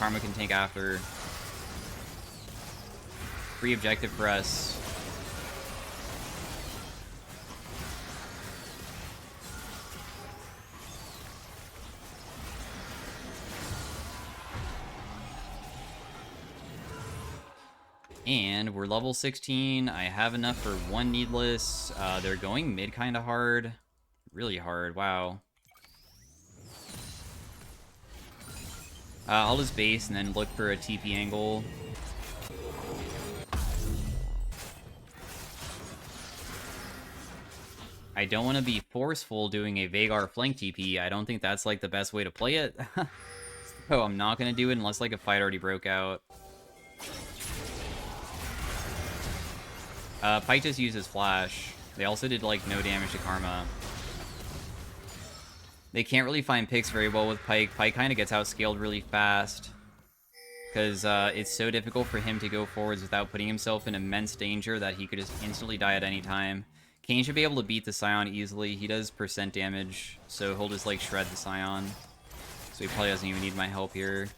Karma can tank after. Free objective for us. And we're level 16. I have enough for one needless. They're going mid kind of hard. Really hard. Wow. I'll just base and then look for a TP angle. I don't want to be forceful doing a Veigar flank TP. I don't think that's, like, the best way to play it. So I'm not going to do it unless, like, a fight already broke out. Pyke just uses Flash. They also did, like, no damage to Karma. They can't really find picks very well with Pyke. Pyke kind of gets outscaled really fast. Because it's so difficult for him to go forwards without putting himself in immense danger that he could just instantly die at any time. Kane should be able to beat the Scion easily. He does percent damage, so he'll just, like, shred the Scion. So he probably doesn't even need my help here.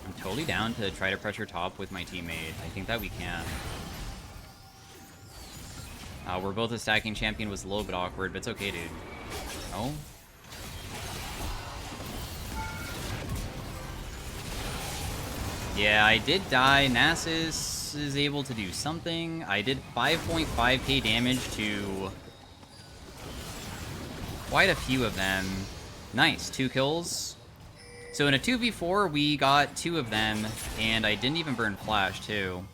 I'm totally down to try to pressure top with my teammate. I think that we can. We're both a stacking champion. Was a little bit awkward, but it's okay, dude. Oh? Yeah, I did die. Nasus is able to do something. I did 5.5k damage to quite a few of them. Nice, 2 kills. So in a 2v4, we got 2 of them, and I didn't even burn Flash, too.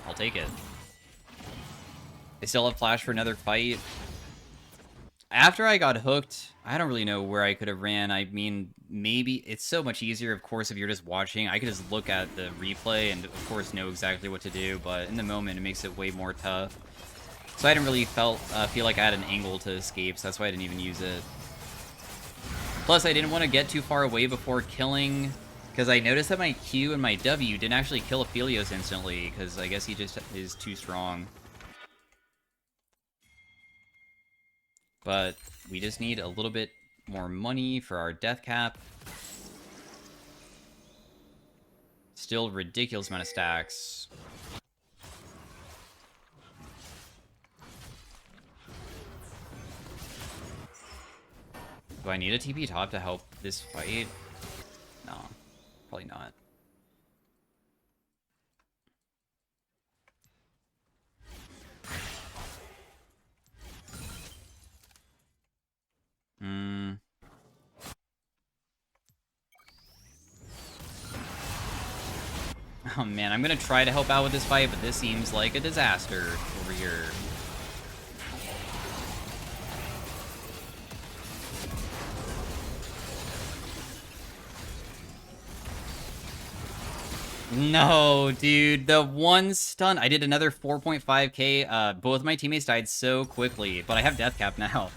I'll take it. I still have Flash for another fight. After I got hooked, I don't really know where I could have ran. I mean, maybe it's so much easier, of course, if you're just watching. I could just look at the replay and, of course, know exactly what to do, but in the moment, it makes it way more tough. So I didn't really feel like I had an angle to escape, so that's why I didn't even use it. Plus, I didn't want to get too far away before killing, because I noticed that my Q and my W didn't actually kill Aphelios instantly, because I guess he just is too strong. But we just need a little bit more money for our death cap. Still ridiculous amount of stacks. Do I need a TP top to help this fight? No, probably not. Oh man, I'm gonna try to help out with this fight, but this seems like a disaster over here. No, dude, the one stun. I did another 4.5k. Both my teammates died so quickly, but I have death cap now.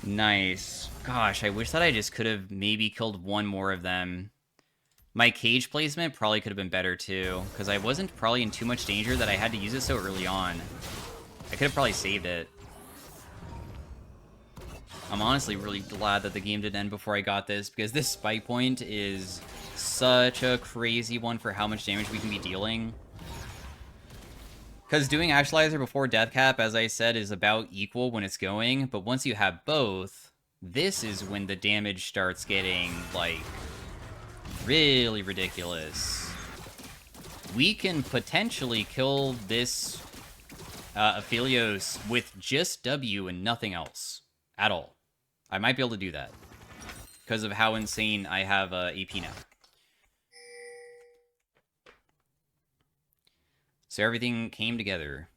Nice. Gosh, I wish that I just could have maybe killed one more of them. My cage placement probably could have been better too, because I wasn't probably in too much danger that I had to use it so early on. I could have probably saved it. I'm honestly really glad that the game didn't end before I got this, because this spike point is such a crazy one for how much damage we can be dealing. Because doing Actualizer before Death Cap, as I said, is about equal when it's going, but once you have both, this is when the damage starts getting, like, really ridiculous. we can potentially kill this Aphelios with just W and nothing else at all. I might be able to do that because of how insane I have AP now. So everything came together.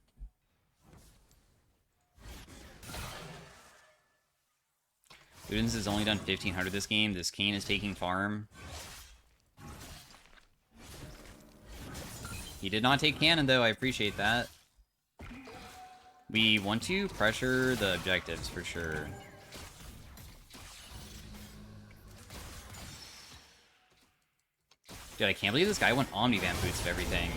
Ludens has only done 1500 this game. This Kane is taking farm. He did not take cannon, though. I appreciate that. We want to pressure the objectives, for sure. Dude, I can't believe this guy went Omnivamp boots of everything.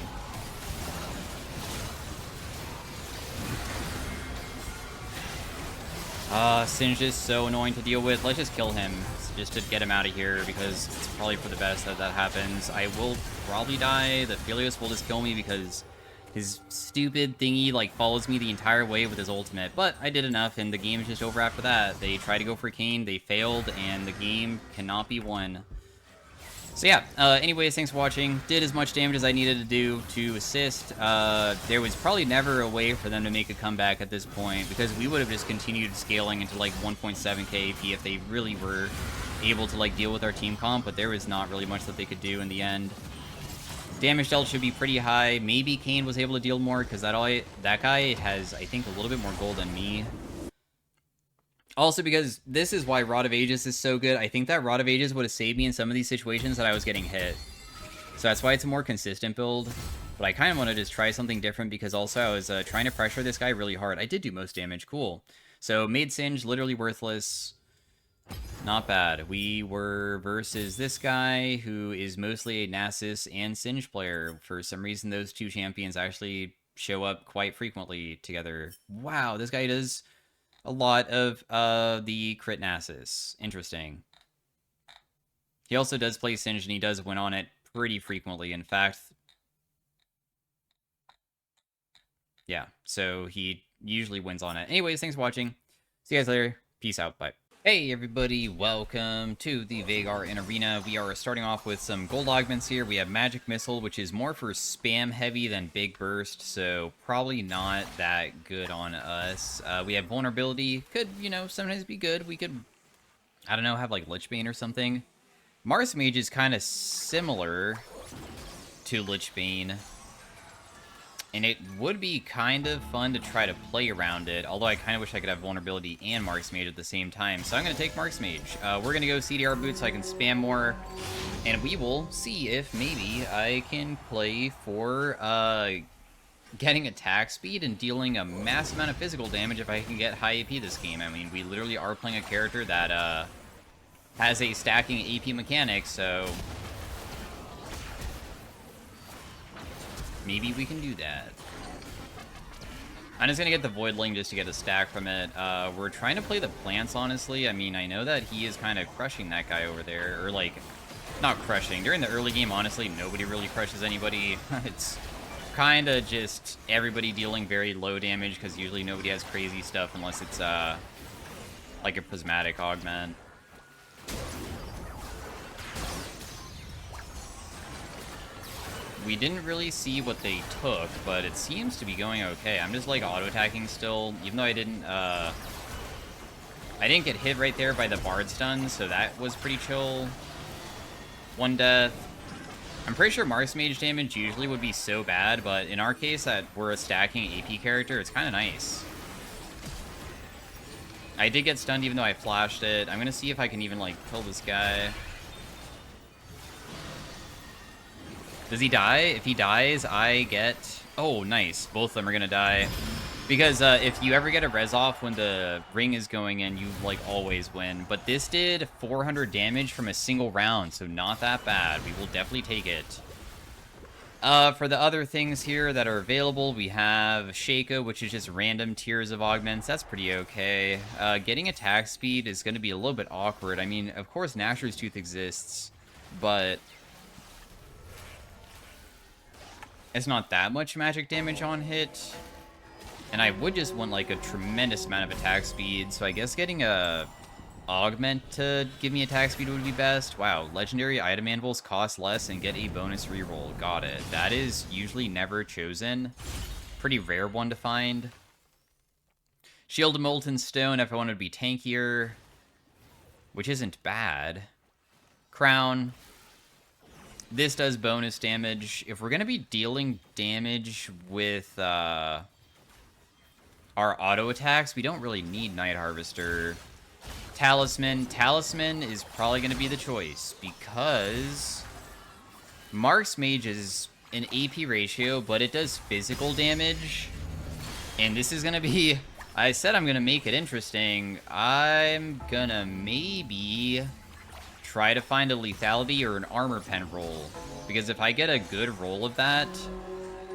Singed is so annoying to deal with. Let's just kill him, just to get him out of here, because it's probably for the best that that happens. I will probably die. The Aphelios will just kill me, because his stupid thingy, like, follows me the entire way with his ultimate. But I did enough, and the game is just over after that. They tried to go for Kane, they failed, and the game cannot be won. So yeah, anyways, thanks for watching. Did as much damage as I needed to do to assist. There was probably never a way for them to make a comeback at this point, because we would have just continued scaling into like 1.7k AP if they really were able to like deal with our team comp, but there was not really much that they could do in the end. Damage dealt should be pretty high. Maybe Kane was able to deal more, because that guy has, I think, a little bit more gold than me. Also, because this is why Rod of Ages is so good. I think that Rod of Ages would have saved me in some of these situations that I was getting hit. So that's why it's a more consistent build. But I kind of want to just try something different, because also I was trying to pressure this guy really hard. I did do most damage. Cool. So made Singe literally worthless. Not bad. We were versus this guy, who is mostly a Nasus and Singe player. For some reason, those two champions actually show up quite frequently together. Wow, this guy does a lot of the crit Nasus. Interesting. He also does play Singe, and he does win on it pretty frequently. In fact, yeah, so he usually wins on it. Anyways, thanks for watching. See you guys later. Peace out. Bye. Hey everybody, welcome to the Veigar in Arena. We are starting off with some gold augments here. We have Magic Missile, which is more for spam heavy than Big Burst, so probably not that good on us. We have Vulnerability, could, you know, sometimes be good. We could, I don't know, have like Lich Bane or something. Mars Mage is kind of similar to Lich Bane, and it would be kind of fun to try to play around it, although I kind of wish I could have Vulnerability and Marks Mage at the same time. So I'm going to take Marks Mage. We're going to go CDR Boot so I can spam more, and we will see if maybe I can play for getting attack speed and dealing a mass amount of physical damage if I can get high AP this game. I mean, we literally are playing a character that has a stacking AP mechanic, so maybe we can do that. I'm just going to get the Voidling just to get a stack from it. We're trying to play the plants, honestly. I mean, I know that he is kind of crushing that guy over there. Or, like, not crushing. During the early game, honestly, nobody really crushes anybody. It's kind of just everybody dealing very low damage, because usually nobody has crazy stuff unless it's, like a Prismatic Augment. We didn't really see what they took, but it seems to be going okay. I'm just, like, auto-attacking still, even though I didn't get hit right there by the Bard stun, so that was pretty chill. One death. I'm pretty sure Mars Mage damage usually would be so bad, but in our case, that we're a stacking AP character, it's kind of nice. I did get stunned even though I flashed it. I'm gonna see if I can even, like, kill this guy. Does he die? If he dies, I get... Oh, nice. Both of them are going to die. Because if you ever get a res off when the ring is going in, you, like, always win. But this did 400 damage from a single round, so not that bad. We will definitely take it. For the other things here that are available, we have Shaco, which is just random tiers of augments. That's pretty okay. Getting attack speed is going to be a little bit awkward. I mean, of course, Nashor's Tooth exists, but it's not that much magic damage on hit, and I would just want, like, a tremendous amount of attack speed, so I guess getting a augment to give me attack speed would be best. Wow, legendary item anvils cost less and get a bonus reroll. Got it. That is usually never chosen. Pretty rare one to find. Shield of Molten Stone if I wanted to be tankier, which isn't bad. Crown. This does bonus damage. If we're going to be dealing damage with our auto attacks, we don't really need Night Harvester. Talisman. Talisman is probably going to be the choice because Mark's Mage is an AP ratio, but it does physical damage. And this is going to be... I said I'm going to make it interesting. I'm going to maybe try to find a lethality or an armor pen roll. Because if I get a good roll of that,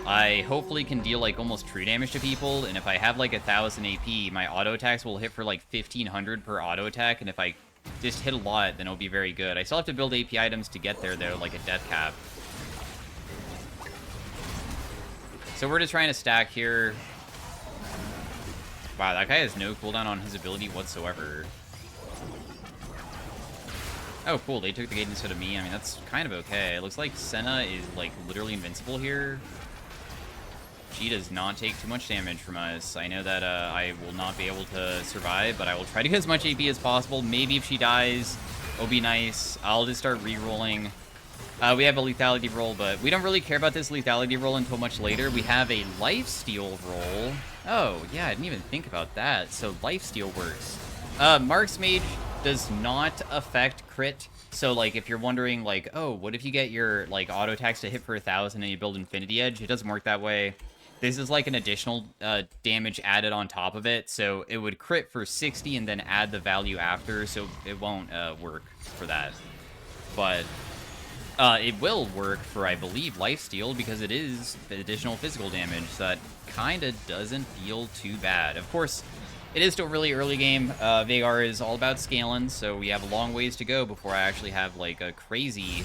I hopefully can deal like almost true damage to people. And if I have like 1000 AP, my auto attacks will hit for like 1500 per auto attack. And if I just hit a lot, then it'll be very good. I still have to build AP items to get there though, like a death cap. So we're just trying to stack here. Wow, that guy has no cooldown on his ability whatsoever. Oh, cool. They took the gate instead of me. I mean, that's kind of okay. It looks like Senna is, like, literally invincible here. She does not take too much damage from us. I know that I will not be able to survive, but I will try to get as much AP as possible. Maybe if she dies, it'll be nice. I'll just start re-rolling. We have a lethality roll, but we don't really care about this lethality roll until much later. We have a lifesteal roll. Oh, yeah, I didn't even think about that. So lifesteal works. Mark's Mage does not affect crit. So, like, if you're wondering, like, oh, what if you get your, like, auto attacks to hit for 1000 and you build Infinity Edge? It doesn't work that way. This is, like, an additional damage added on top of it. So it would crit for 60 and then add the value after. So it won't work for that. But... it will work for, I believe, lifesteal because it is additional physical damage, so that kind of doesn't feel too bad. Of course, it is still really early game. Veigar is all about scaling, so we have a long ways to go before I actually have, like, a crazy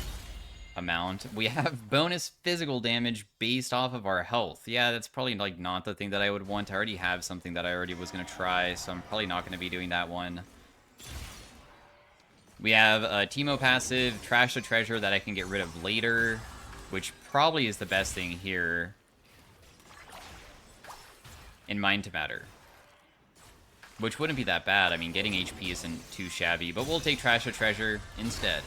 amount. We have bonus physical damage based off of our health. Yeah, that's probably, like, not the thing that I would want. I already have something that I already was going to try, so I'm probably not going to be doing that one. We have a Teemo passive, Trash the Treasure that I can get rid of later, which probably is the best thing here. And Mind to Matter. Which wouldn't be that bad. I mean, getting HP isn't too shabby, but we'll take Trash the Treasure instead.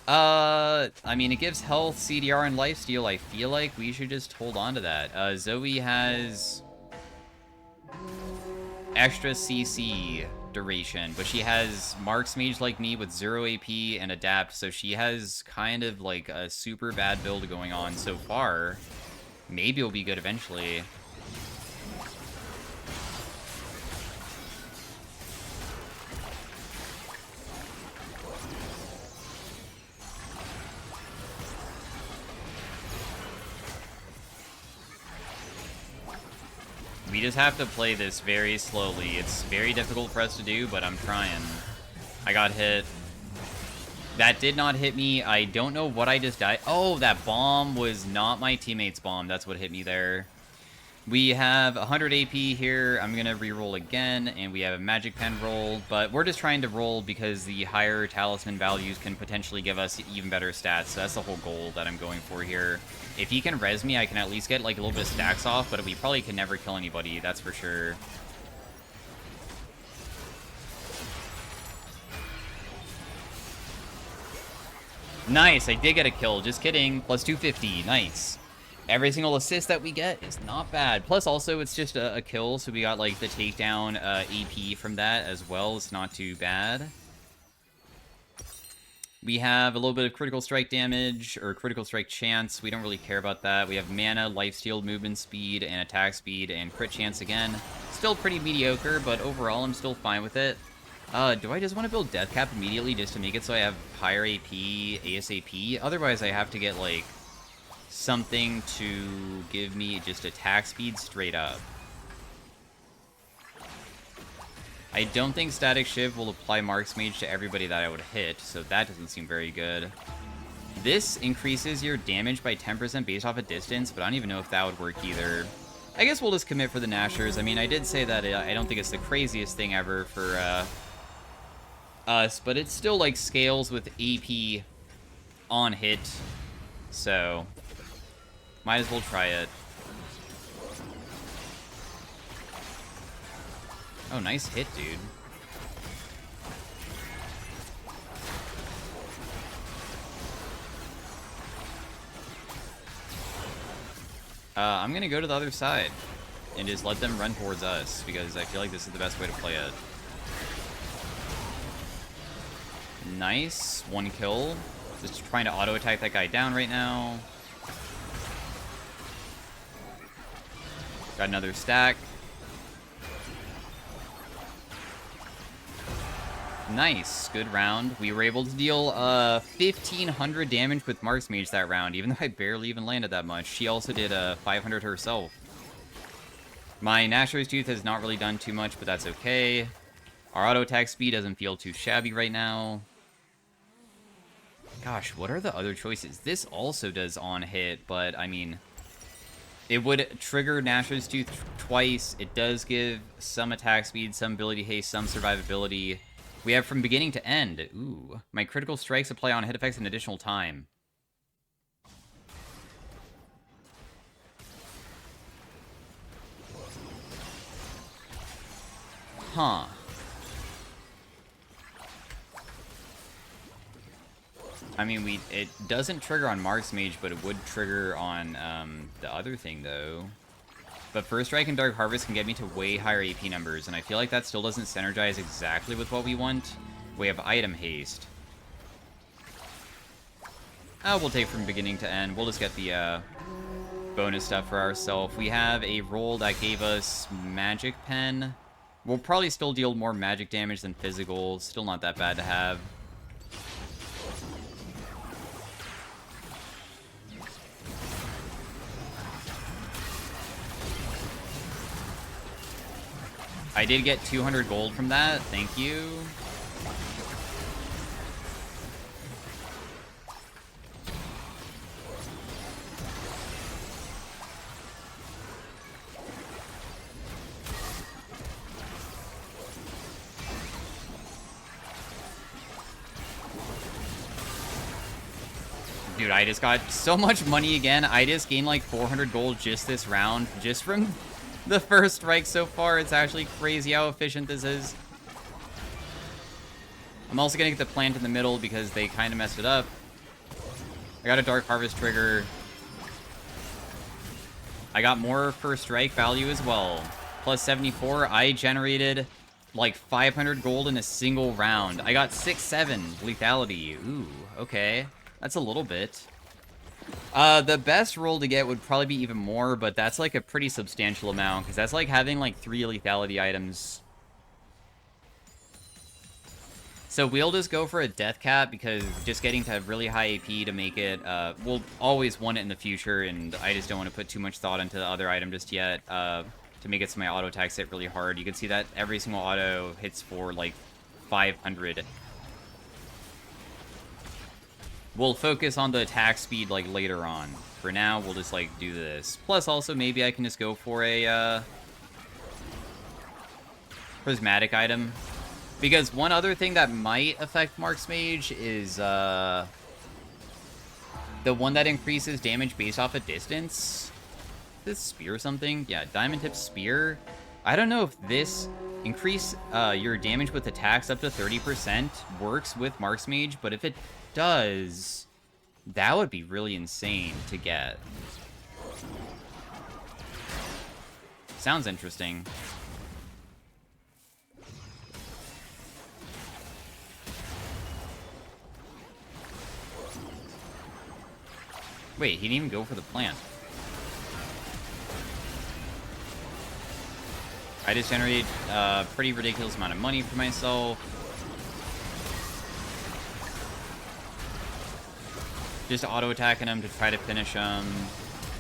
I mean, it gives health, CDR, and lifesteal. I feel like we should just hold on to that. Zoe has extra CC duration, but she has Mark's Mage like me with 0 AP and Adapt, so she has kind of like a super bad build going on so far. Maybe it'll be good eventually. We just have to play this very slowly. It's very difficult for us to do, but I'm trying. I got hit. That did not hit me. I don't know what I just died. Oh, that bomb was not my teammate's bomb. That's what hit me there. We have 100 AP here. I'm going to re-roll again, and we have a magic pen roll, but we're just trying to roll because the higher talisman values can potentially give us even better stats, so that's the whole goal that I'm going for here. If he can res me, I can at least get like a little bit of stacks off, but we probably can never kill anybody, that's for sure. Nice, I did get a kill, just kidding. Plus 250, nice. Every single assist that we get is not bad. Plus, also, it's just a kill, so we got, like, the takedown AP from that as well. It's not too bad. We have a little bit of critical strike damage, or critical strike chance. We don't really care about that. We have mana, lifesteal, movement speed, and attack speed, and crit chance again. Still pretty mediocre, but overall, I'm still fine with it. Do I just want to build Death Cap immediately just to make it so I have higher AP ASAP? Otherwise, I have to get, like, something to give me just attack speed straight up. I don't think Static Shiv will apply Mark's Mage to everybody that I would hit, so that doesn't seem very good. This increases your damage by 10% based off a distance, but I don't even know if that would work either. I guess we'll just commit for the Nashers. I mean, I did say that I don't think it's the craziest thing ever for us, but it still, like, scales with AP on hit, so might as well try it. Oh, nice hit, dude. I'm gonna go to the other side and just let them run towards us, because I feel like this is the best way to play it. Nice. 1 kill. Just trying to auto-attack that guy down right now. Got another stack. Nice. Good round. We were able to deal 1,500 damage with Mark's Mage that round, even though I barely even landed that much. She also did 500 herself. My Nashor's Tooth has not really done too much, but that's okay. Our auto-attack speed doesn't feel too shabby right now. Gosh, what are the other choices? This also does on hit, but I mean, it would trigger Nashor's Tooth twice. It does give some attack speed, some ability haste, some survivability. We have from beginning to end. Ooh. My critical strikes apply on hit effects an additional time. Huh. I mean, it doesn't trigger on Mark's Mage, but it would trigger on the other thing, though. But First Strike and Dark Harvest can get me to way higher AP numbers, and I feel like that still doesn't synergize exactly with what we want. We have Item Haste. Oh, we'll take from beginning to end. We'll just get the bonus stuff for ourselves. We have a roll that gave us Magic Pen. We'll probably still deal more magic damage than physical. Still not that bad to have. I did get 200 gold from that. Thank you. Dude, I just got so much money again. I just gained like 400 gold just this round, just from the first strike so far. It's actually crazy how efficient this is. I'm also gonna get the plant in the middle because they kind of messed it up. I got a Dark Harvest trigger. I got more first strike value as well. Plus 74, I generated like 500 gold in a single round. I got 6-7 lethality. Ooh, okay. That's a little bit. The best roll to get would probably be even more, but that's like a pretty substantial amount, because that's like having like 3 lethality items. So we'll just go for a death cap, because just getting to really high AP to make it, we'll always want it in the future, and I just don't want to put too much thought into the other item just yet, to make it so my auto attacks hit really hard. You can see that every single auto hits for like 500. We'll focus on the attack speed, like, later on. For now, we'll just, like, do this. Plus, also, maybe I can just go for a, prismatic item. Because one other thing that might affect Mark's Mage is, the one that increases damage based off a distance. This spear or something? Yeah, Diamond Tip Spear. I don't know if this increase, your damage with attacks up to 30% works with Mark's Mage, but if it does, that would be really insane to get. Sounds interesting. Wait, he didn't even go for the plant. I just generated a pretty ridiculous amount of money for myself. Just auto-attacking him to try to finish him.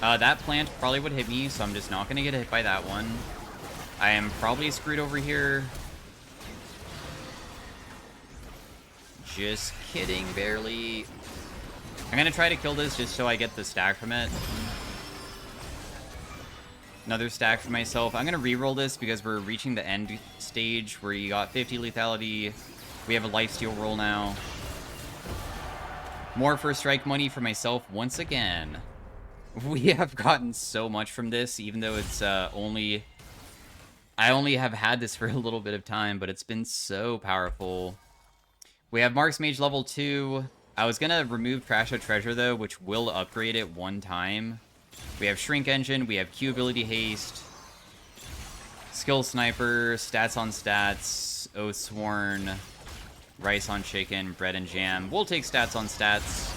That plant probably would hit me, so I'm just not going to get hit by that one. I am probably screwed over here. Just kidding, barely. I'm going to try to kill this just so I get the stack from it. Another stack for myself. I'm going to reroll this because we're reaching the end stage where you got 50 lethality. We have a lifesteal roll now. More first strike money for myself once again. We have gotten so much from this, even though it's only... I only have had this for a little bit of time, but it's been so powerful. We have Mark's Mage level 2. I was going to remove Trash of Treasure, though, which will upgrade it one time. We have Shrink Engine. We have Q Ability Haste. Skill Sniper. Stats on Stats. Oath Sworn. Rice on Chicken. Bread and Jam. We'll take Stats on Stats.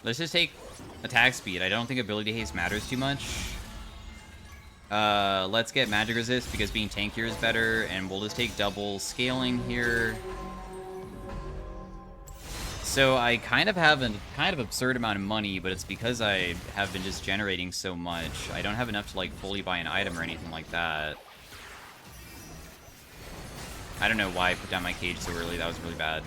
Let's just take attack speed. I don't think Ability Haste matters too much. Let's get Magic Resist because being tankier is better, and we'll just take double scaling here. So I kind of have a kind of absurd amount of money, but it's because I have been just generating so much. I don't have enough to like fully buy an item or anything like that. I don't know why I put down my cage so early. That was really bad.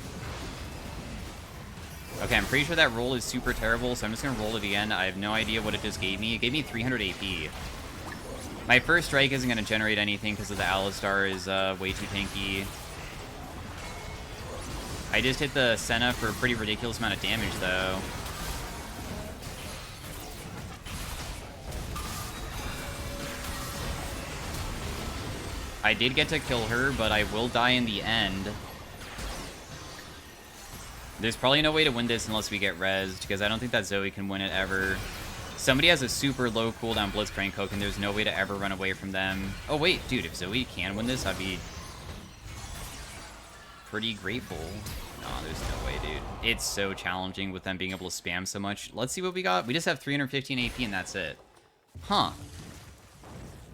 Okay, I'm pretty sure that roll is super terrible, so I'm just gonna roll it again. I have no idea what it just gave me. It gave me 300 AP. My first strike isn't gonna generate anything because of the Alistar is way too tanky. I just hit the Senna for a pretty ridiculous amount of damage, though. I did get to kill her, but I will die in the end. There's probably no way to win this unless we get rezzed, because I don't think that Zoe can win it ever. Somebody has a super low cooldown Blitzcrank hook, and there's no way to ever run away from them. Oh, wait, dude, if Zoe can win this, I'd be pretty grateful. No, there's no way, dude. It's so challenging with them being able to spam so much. Let's see what we got. We just have 315 AP, and that's it. Huh.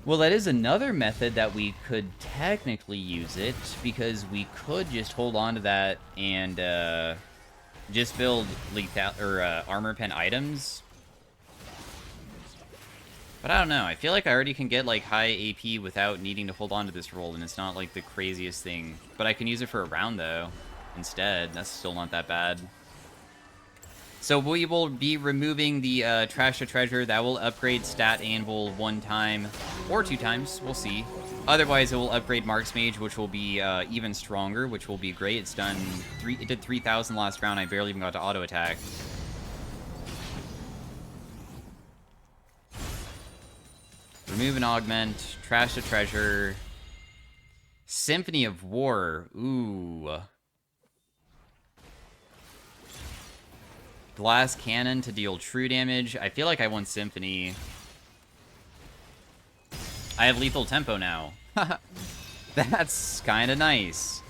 Well, that is another method that we could technically use it, because we could just hold on to that and just build lethal or armor pen items. But I don't know. I feel like I already can get like high AP without needing to hold on to this roll, and it's not like the craziest thing. But I can use it for a round though instead. That's still not that bad. So we will be removing the Trash to Treasure. That will upgrade Stat Anvil 1 time or 2 times. We'll see. Otherwise, it will upgrade Mark's Mage, which will be even stronger, which will be great. It's done it did 3,000 last round. I barely even got to auto attack. Remove and augment. Trash to Treasure. Symphony of War. Ooh. Glass Cannon to deal true damage. I feel like I want Symphony. I have Lethal Tempo now. That's kind of nice.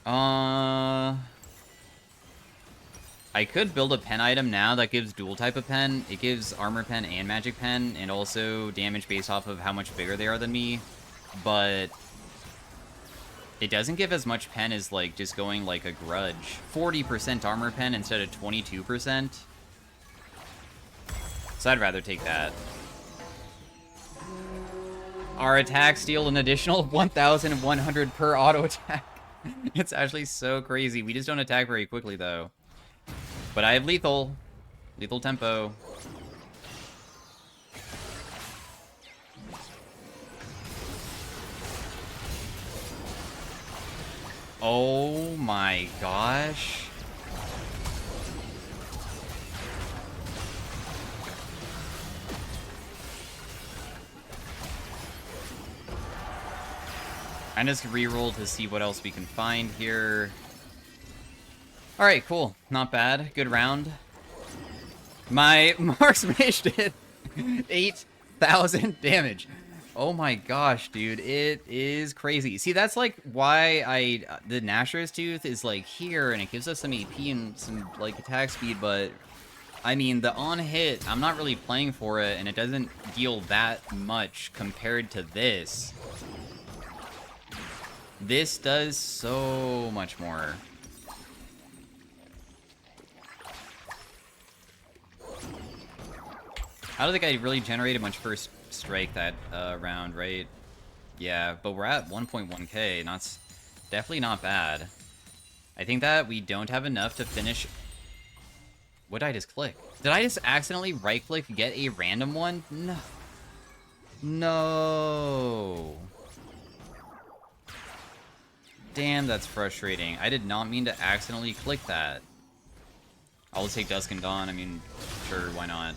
I could build a pen item now that gives dual type of pen. It gives armor pen and magic pen, and also damage based off of how much bigger they are than me. But it doesn't give as much pen as, like, just going, like, a grudge. 40% armor pen instead of 22%. So I'd rather take that. Our attacks deal an additional 1,100 per auto attack. It's actually so crazy. We just don't attack very quickly, though. But I have lethal. Lethal tempo. Oh my gosh. I just reroll to see what else we can find here. Alright, cool. Not bad. Good round. My Mark's Mage did 8,000 damage. Oh my gosh, dude. It is crazy. See, that's like why the Nashor's Tooth is like here, and it gives us some AP and some like attack speed, but I mean, the on-hit, I'm not really playing for it, and it doesn't deal that much compared to this. This does so much more. I don't think I really generated much first strike that round, right? Yeah, but we're at 1.1k, and that's definitely not bad. I think that we don't have enough to finish... What did I just click? Did I just accidentally right-click, get a random one? No. No. Damn, that's frustrating. I did not mean to accidentally click that. I'll just take Dusk and Dawn. I mean, sure, why not?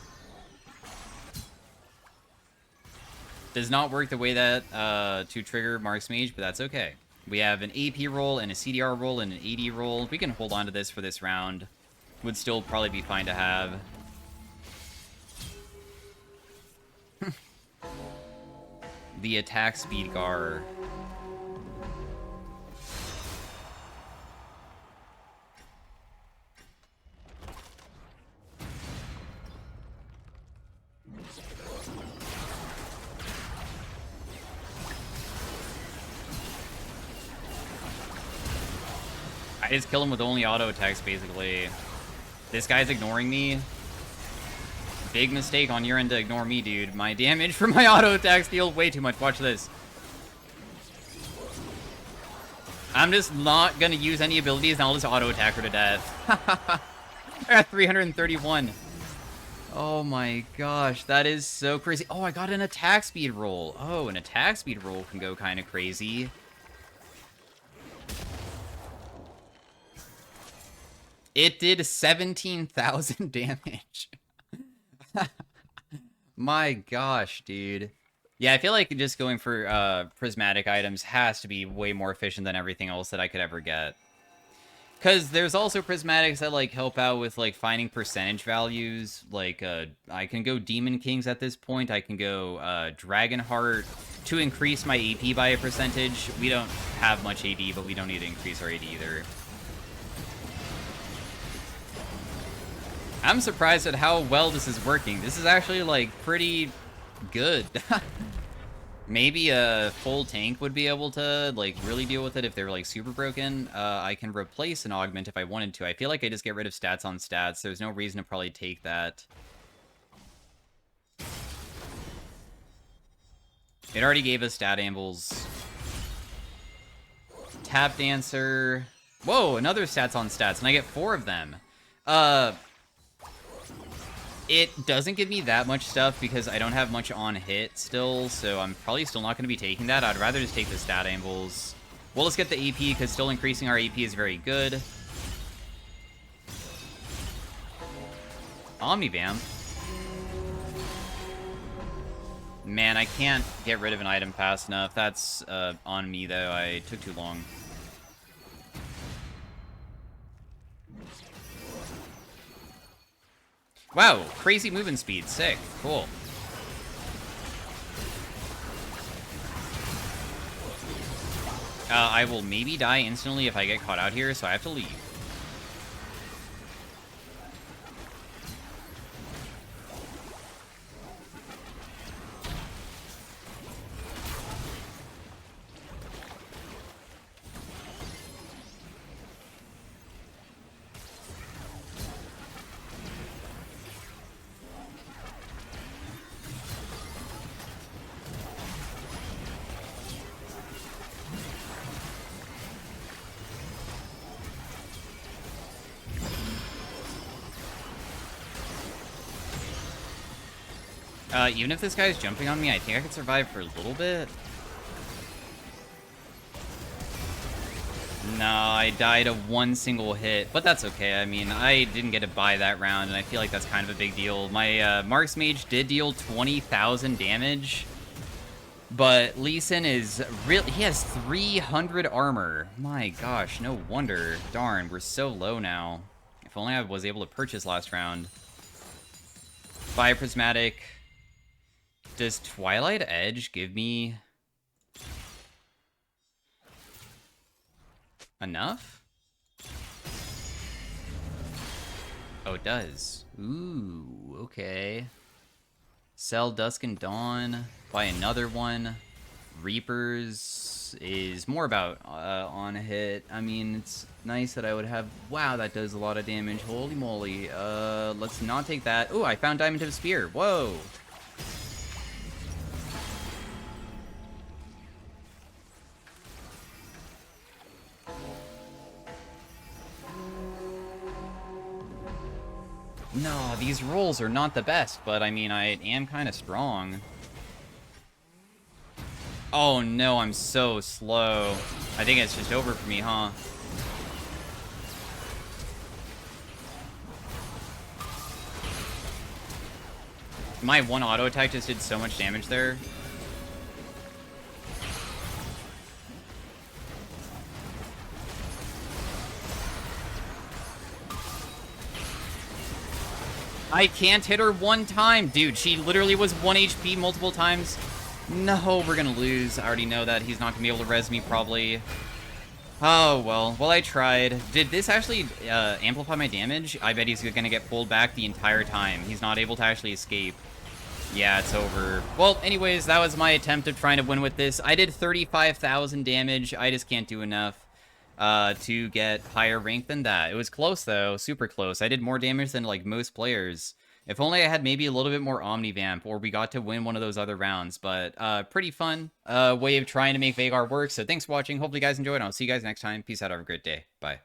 Does not work the way that to trigger Mark's Mage, but that's okay. We have an AP roll and a CDR roll and an AD roll. We can hold on to this for this round. Would still probably be fine to have. The attack speed Gar. I just kill him with only auto attacks, basically. This guy's ignoring me. Big mistake on your end to ignore me, dude. My damage for my auto attacks deal way too much. Watch this. I'm just not gonna use any abilities, and I'll just auto attack her to death. I got 331. Oh my gosh, that is so crazy. Oh, I got an attack speed roll. Oh, an attack speed roll can go kind of crazy. It did 17,000 damage. My gosh, dude. Yeah, I feel like just going for prismatic items has to be way more efficient than everything else that I could ever get. Because there's also prismatics that like help out with like finding percentage values. Like I can go Demon Kings at this point. I can go Dragonheart to increase my AP by a percentage. We don't have much AD, but we don't need to increase our AD either. I'm surprised at how well this is working. This is actually, like, pretty good. Maybe a full tank would be able to, like, really deal with it if they were, like, super broken. I can replace an augment if I wanted to. I feel like I just get rid of stats on stats. There's no reason to probably take that. It already gave us stat ambles. Tap Dancer. Whoa, another stats on stats, and I get 4 of them. It doesn't give me that much stuff because I don't have much on hit still, so I'm probably still not going to be taking that. I'd rather just take the stat ambles. Well, let's get the AP because still increasing our AP is very good. Omnivamp. Man, I can't get rid of an item fast enough. That's on me, though. I took too long. Wow, crazy movement speed. Sick. Cool. I will maybe die instantly if I get caught out here, so I have to leave. Even if this guy's jumping on me, I think I could survive for a little bit. No, I died of one single hit, but that's okay. I mean, I didn't get to buy that round, and I feel like that's kind of a big deal. My Mark's Mage did deal 20,000 damage, but Lee Sin is really... He has 300 armor. My gosh, no wonder. Darn, we're so low now. If only I was able to purchase last round. Buy Prismatic... Does Twilight Edge give me enough? Oh, it does. Ooh, okay. Sell Dusk and Dawn. Buy another one. Reapers is more about on hit. I mean, it's nice that I would have... Wow, that does a lot of damage. Holy moly. Let's not take that. Ooh, I found Diamond Tip Spear. Whoa. No, these rolls are not the best, but I mean, I am kind of strong. Oh no, I'm so slow. I think it's just over for me, huh? My one auto attack just did so much damage there. I can't hit her one time. Dude, she literally was 1 HP multiple times. No, we're gonna lose. I already know that. He's not gonna be able to res me, probably. Oh, well. Well, I tried. Did this actually amplify my damage? I bet he's gonna get pulled back the entire time. He's not able to actually escape. Yeah, it's over. Well, anyways, that was my attempt of trying to win with this. I did 35,000 damage. I just can't do enough to get higher rank than that. It was close, though. Super close. I did more damage than, like, most players. If only I had maybe a little bit more Omnivamp, or we got to win one of those other rounds. But pretty fun way of trying to make Veigar work. So thanks for watching. Hopefully you guys enjoyed. I'll see you guys next time. Peace out. Have a great day. Bye.